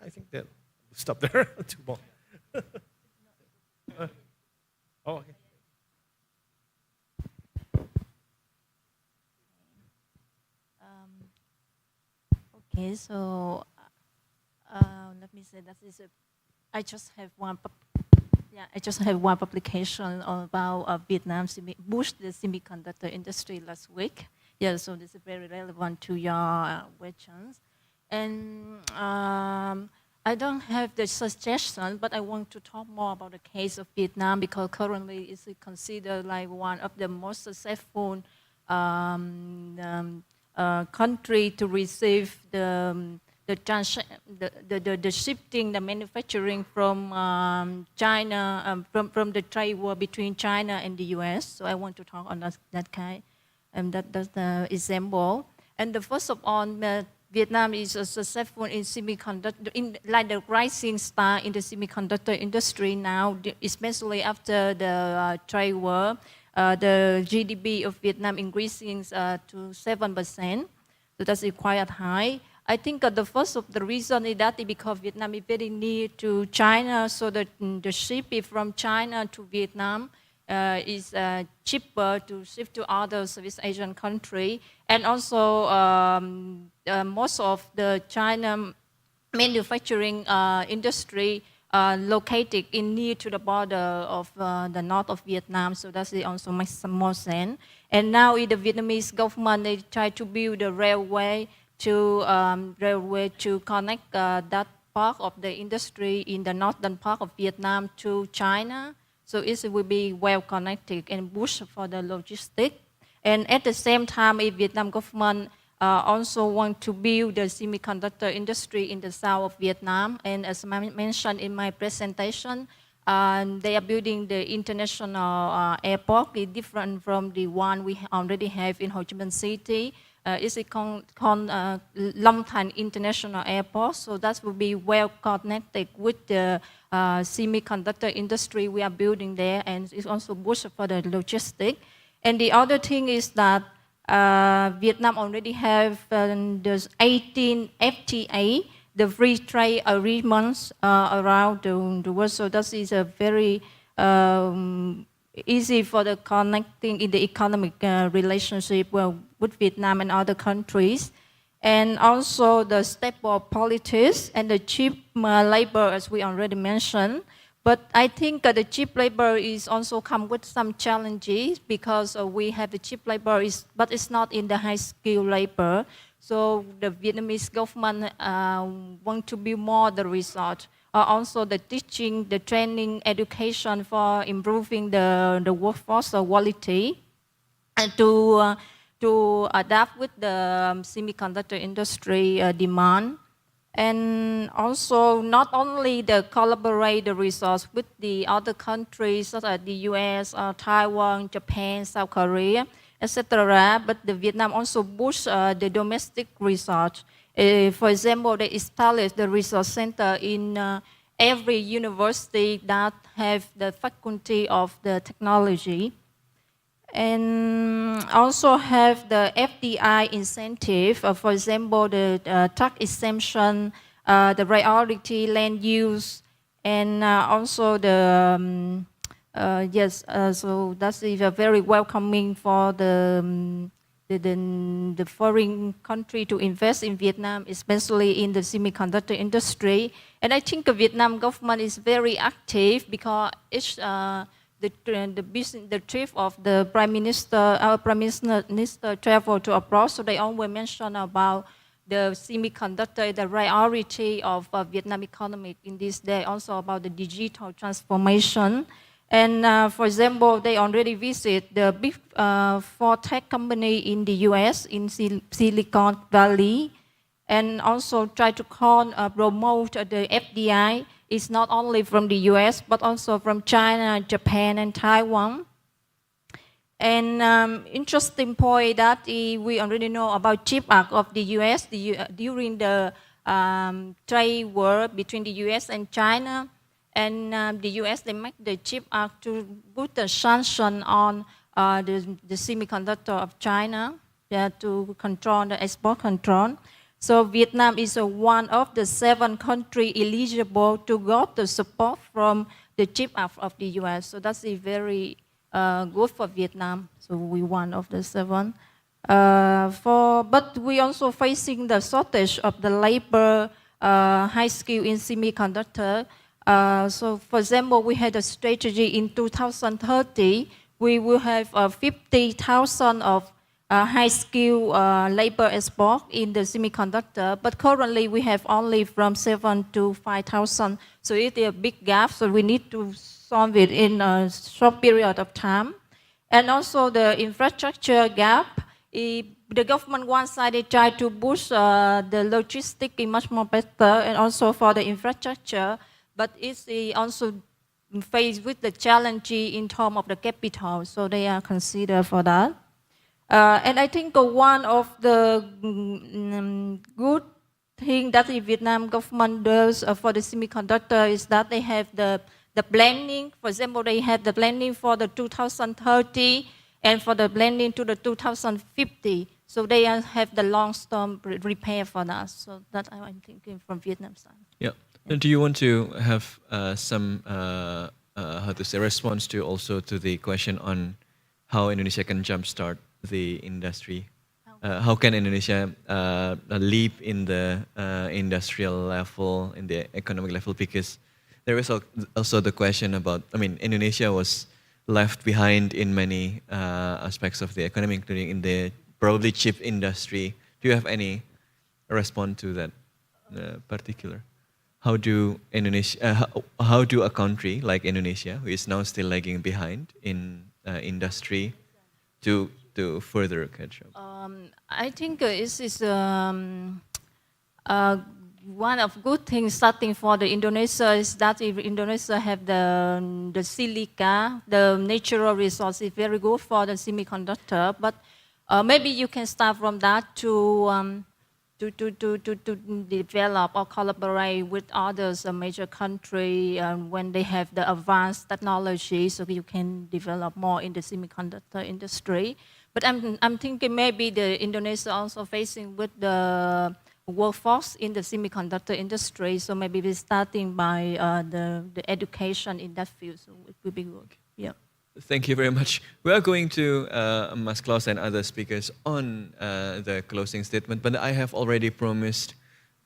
I think that we'll stop there. Too long. Oh, okay. Okay, so let me say that is I just have one. I just have one publication about Vietnam boost the semiconductor industry last week. Yeah, so this is very relevant to your questions. And I don't have the suggestion, but I want to talk more about the case of Vietnam, because currently it's considered like one of the most successful country to receive the shifting the manufacturing from China, from the trade war between China and the US. So I want to talk on that kind, and that's the example. And the first of all, Vietnam is successful in semiconductor, like the rising star in the semiconductor industry now, especially after the trade war. The GDP of Vietnam increasing to 7%, so that's quite high. I think the first of the reason is that because Vietnam is very near to China, so that the shipping from China to Vietnam is cheaper to ship to other Southeast Asian country, and also most of the China manufacturing industry located in near to the border of the north of Vietnam, so that also makes some more sense. And now in the Vietnamese government, they try to build a railway to connect that part of the industry in the northern part of Vietnam to China. So it will be well connected and boost for the logistics. And at the same time, the Vietnam government also want to build the semiconductor industry in the south of Vietnam. And as I mentioned in my presentation, they are building the international airport. It's different from the one we already have in Ho Chi Minh City. It's called Long Thanh International Airport. So that will be well connected with the semiconductor industry we are building there, and it's also boost for the logistics. And the other thing is that Vietnam already have there's 18 FTA, the free trade agreements around the world. So that is a very easy for the connecting in the economic relationship with Vietnam and other countries. And also the stable politics and the cheap labor, as we already mentioned. But I think the cheap labor is also come with some challenges, because we have the cheap labor, but it's not in the high skill labor. So the Vietnamese government want to build more the resort. Also the teaching, the training, education for improving the workforce quality, and to adapt with the semiconductor industry demand. And also not only the collaborate the resource with the other countries such as the US, Taiwan, Japan, South Korea, etc. But the Vietnam also boost the domestic research. For example, they established the research center in every university that have the faculty of the technology. And also have the FDI incentive, for example, the tax exemption, the priority land use, and also the, so that's very welcoming for the foreign country to invest in Vietnam, especially in the semiconductor industry. And I think the Vietnam government is very active, because it's the trip of the Prime Minister, our Prime Minister travel to abroad, so they always mention about the semiconductor, the priority of Vietnam economy in this day, also about the digital transformation. And for example, they already visit the big 4 tech company in the US, in Silicon Valley, and also try to promote the FDI. It's not only from the US, but also from China, Japan, and Taiwan. And interesting point that we already know about CHIPS Act of the US during the trade war between the US and China. And the US, they make the CHIPS Act to put a sanction on the semiconductor of China to control the export control. So Vietnam is one of the 7 countries eligible to get the support from the CHIPS Act of the US. So that's very good for Vietnam. So we one of the 7. But we also facing the shortage of the labor, high skill in semiconductor. So for example, we had a strategy in 2030. We will have 50,000 of high skill labor export in the semiconductor, but currently we have only from 7 to 5,000. So it's a big gap, so we need to solve it in a short period of time. And also the infrastructure gap, the government one side they try to boost the logistics much more better, and also for the infrastructure, but it's also faced with the challenge in terms of the capital, so they are considered for that. And I think one of the good thing that the Vietnam government does for the semiconductor is that they have the planning. For example, they have the planning for the 2030 and for the planning to the 2050. So they have the long-term repair for us. So that I'm thinking from Vietnam side. Yeah. And do you want to have some how to say response to also to the question on how Indonesia can jumpstart the industry? How can Indonesia leap in the industrial level, in the economic level? Because there is also the question about, I mean, Indonesia was left behind in many aspects of the economy, including in the probably chip industry. Do you have any response to that particular? How do Indonesia, how do a country like Indonesia, who is now still lagging behind in industry, to further catch up? I think this is one of good things starting for the Indonesia is that if Indonesia have the silica, the natural resource is very good for the semiconductor, but maybe you can start from that to develop or collaborate with others, a major country, when they have the advanced technology, so you can develop more in the semiconductor industry. But I'm thinking maybe the Indonesia also facing with the workforce in the semiconductor industry, so maybe we're starting by the education in that field, so it will be good. Yeah. Thank you very much. We are going to Mas Klaus and other speakers on the closing statement, but I have already promised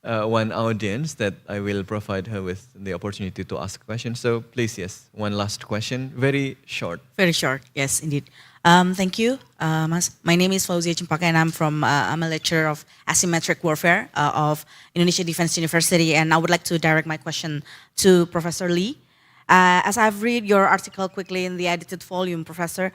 one audience that I will provide her with the opportunity to ask questions. So please, yes, one last question, very short. Very short, yes, indeed. Thank you, Mas. My name is Fauzia Cempaka, and I'm a lecturer of asymmetric warfare of Indonesia Defense University, and I would like to direct my question to Professor Lee. As I've read your article quickly in the edited volume, Professor,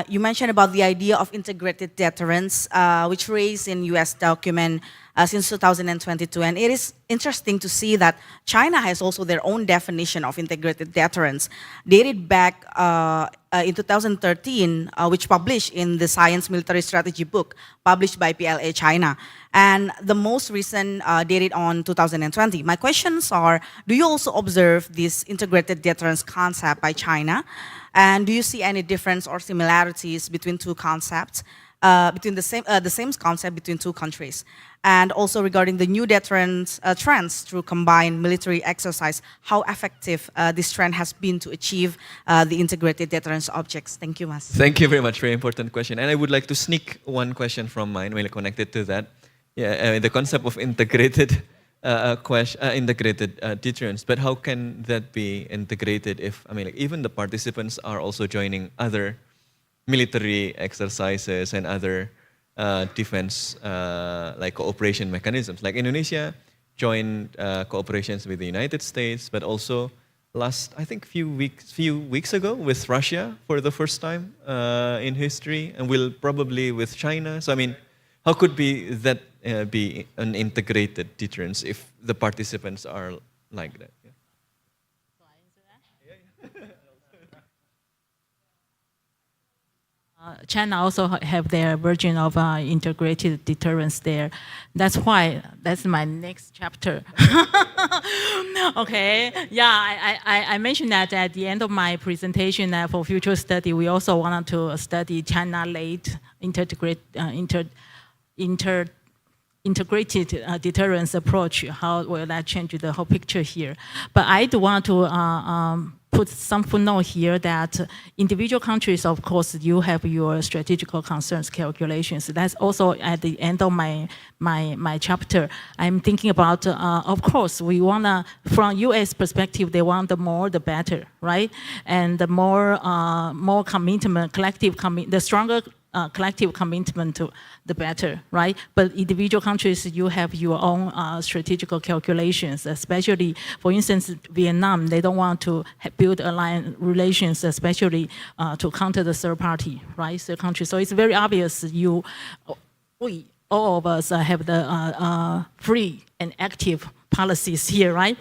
you mentioned about the idea of integrated deterrence, which raised in US document since 2022. And it is interesting to see that China has also their own definition of integrated deterrence, dated back in 2013, which published in the Science Military Strategy book, published by PLA China. And the most recent dated on 2020. My questions are, do you also observe this integrated deterrence concept by China? And do you see any difference or similarities between two concepts, between the same concept between two countries? And also regarding the new deterrence trends through combined military exercise, how effective this trend has been to achieve the integrated deterrence objects? Thank you, Mas. Thank you very much. Very important question. And I would like to sneak one question from mine, really connected to that. Yeah, the concept of integrated deterrence. But how can that be integrated if, I mean, like, even the participants are also joining other military exercises and other defense like cooperation mechanisms? Like Indonesia joined cooperations with the United States, but also last, I think, few weeks ago with Russia for the first time in history, and will probably with China. So I mean, how could that be an integrated deterrence if the participants are like that? Yeah. China also have their version of integrated deterrence there. That's why, that's my next chapter. Okay, yeah, I mentioned that at the end of my presentation for future study, we also wanted to study China-led integrated deterrence approach. How will that change the whole picture here? But I do want to put some footnote here that individual countries, of course, you have your strategical concerns calculations. That's also at the end of my chapter. I'm thinking about, of course, we wanna, from U.S. perspective, they want the more the better, right? And the more commitment, the stronger collective commitment to the better, right? But individual countries, you have your own strategical calculations, especially, for instance, Vietnam, they don't want to build alliance relations, especially to counter the third party, right? Third country. So it's very obvious all of us have the free and active policies here, right?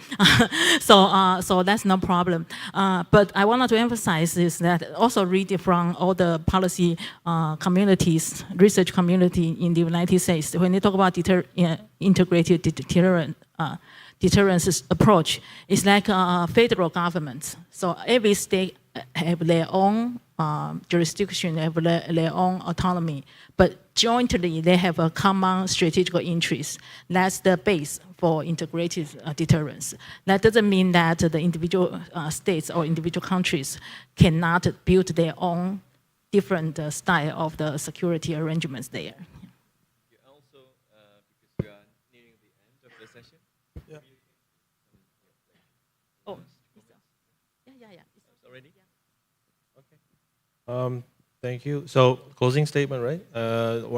So that's no problem. But I wanted to emphasize is that also read from all the policy communities, research community in the United States, when they talk about integrated deterrence approach, it's like federal governments. So every state have their own jurisdiction, have their own autonomy, but jointly they have a common strategic interest. That's the base for integrated deterrence. That doesn't mean that the individual states or individual countries cannot build their own different style of the security arrangements there. You also, because we are nearing the end of the session. Yeah. Oh, yeah. It's already? Thank you. So closing statement, right?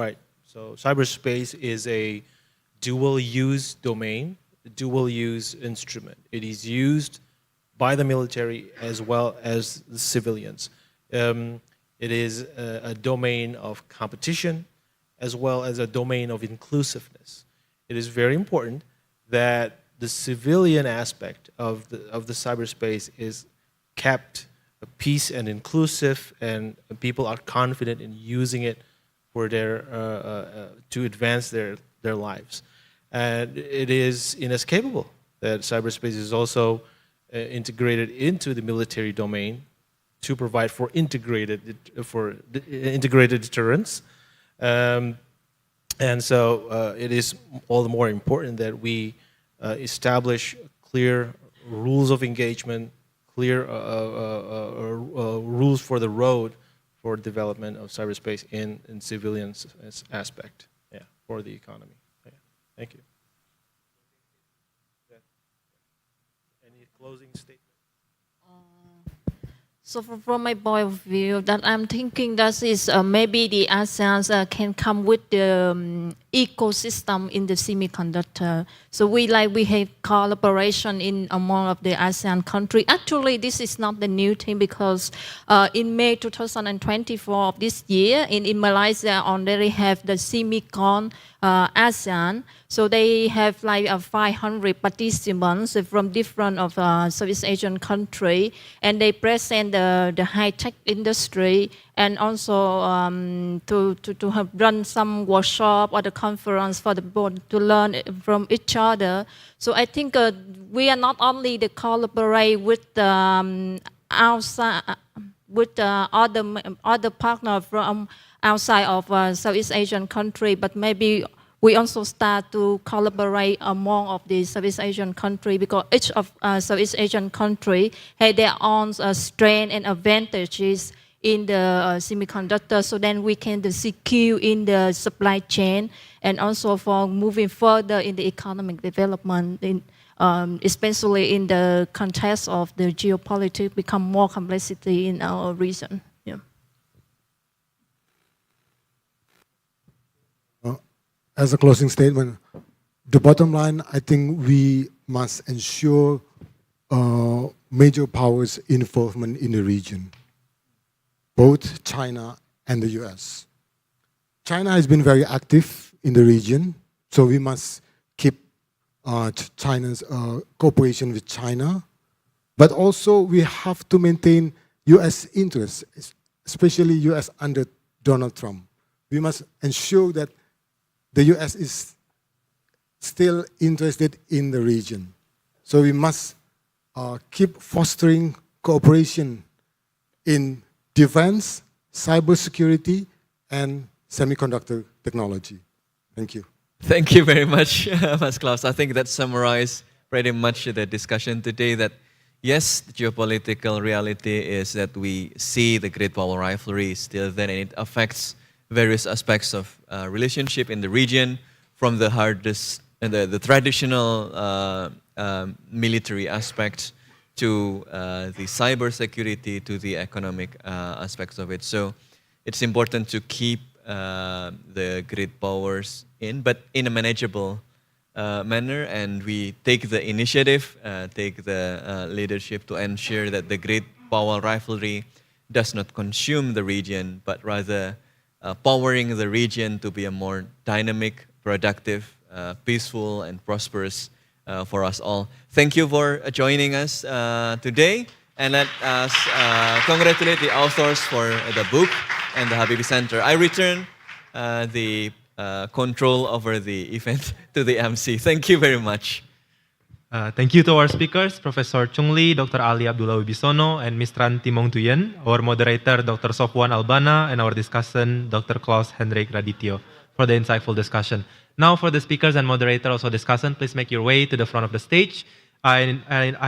Right. So cyberspace is a dual-use domain, dual-use instrument. It is used by the military as well as the civilians. It is a domain of competition as well as a domain of inclusiveness. It is very important that the civilian aspect of the cyberspace is kept peace and inclusive, and people are confident in using it for their to advance their lives. And it is inescapable that cyberspace is also integrated into the military domain to provide for integrated deterrence. And so it is all the more important that we establish clear rules of engagement, clear rules for the road for development of cyberspace in civilian aspect, for the economy. Yeah. Thank you. Any closing statement? So from my point of view, that I'm thinking that is maybe the ASEAN can come with the ecosystem in the semiconductor. So we have collaboration in among of the ASEAN country. Actually, this is not the new thing because in May 2024 of this year, in Malaysia already have the semicon ASEAN. So they have like 500 participants from different of Southeast Asian country, and they present the high-tech industry, and also to have run some workshop or the conference for the board to learn from each other. So I think we are not only to collaborate with outside with other partner from outside of Southeast Asian country, but maybe we also start to collaborate among of the Southeast Asian country, because each of Southeast Asian country have their own strength and advantages in the semiconductor, so then we can secure in the supply chain, and also for moving further in the economic development, especially in the context of the geopolitics become more complexity in our region. Yeah. As a closing statement, the bottom line, I think we must ensure major powers' involvement in the region, both China and the US. China has been very active in the region, so we must keep China's cooperation with China, but also we have to maintain US interests, especially US under Donald Trump. We must ensure that the US is still interested in the region. So we must keep fostering cooperation in defense, cybersecurity, and semiconductor technology. Thank you. Thank you very much, Mas Klaus. I think that summarized pretty much the discussion today, that yes, the geopolitical reality is that we see the great power rivalry still there, and it affects various aspects of relationship in the region, from the hardest and the traditional military aspect to the cyber security to the economic aspects of it. So it's important to keep the great powers but in a manageable manner, and we take the initiative, take the leadership to ensure that the great power rivalry does not consume the region, but rather powering the region to be a more dynamic, productive, peaceful, and prosperous for us all. Thank you for joining us today, and let us congratulate the authors for the book and the Habibie Center. I return the control over the event to the MC. Thank you very much. Thank you to our speakers, Professor Chung Lee, Dr. Ali Abdullah Wibisono, and Ms. Tran Timong Tuyen, our moderator, Dr. Sofwan Albana, and our discussant, Dr. Klaus Hendrik Radityo, for the insightful discussion. Now for the speakers and moderator, also discussant, please make your way to the front of the stage. I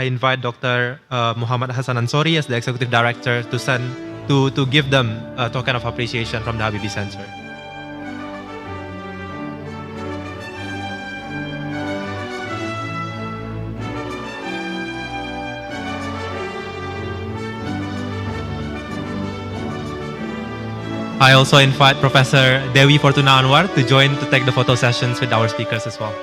invite Dr. Muhammad Hassan Ansori as the Executive Director to give them a token of appreciation from the Habibie Center. I also invite Professor Dewi Fortuna Anwar to join to take the photo sessions with our speakers as well.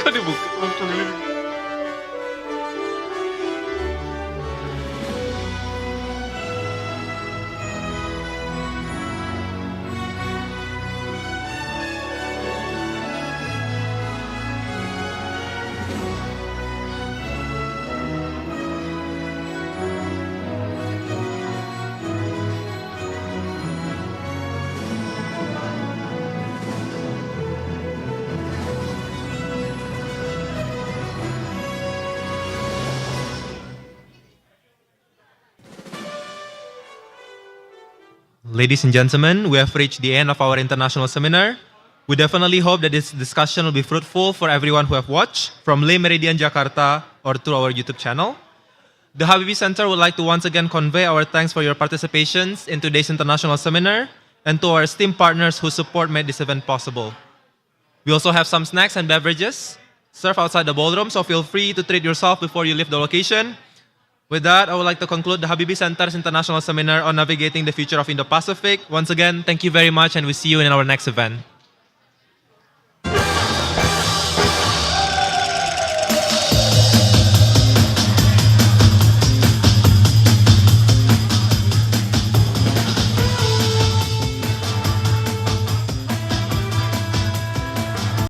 Kok dibuka langsung ini? Ladies and gentlemen, we have reached the end of our international seminar. We definitely hope that this discussion will be fruitful for everyone who have watched from Le Meridian Jakarta or through our YouTube channel. The Habibie Center would like to once again convey our thanks for your participations in today's international seminar and to our esteemed partners whose support made this event possible. We also have some snacks and beverages served outside the ballroom, so feel free to treat yourself before you leave the location. With that, I would like to conclude the Habibie Center's International Seminar on Navigating the Future of Indo-Pacific. Once again, thank you very much, and we'll see you in our next event.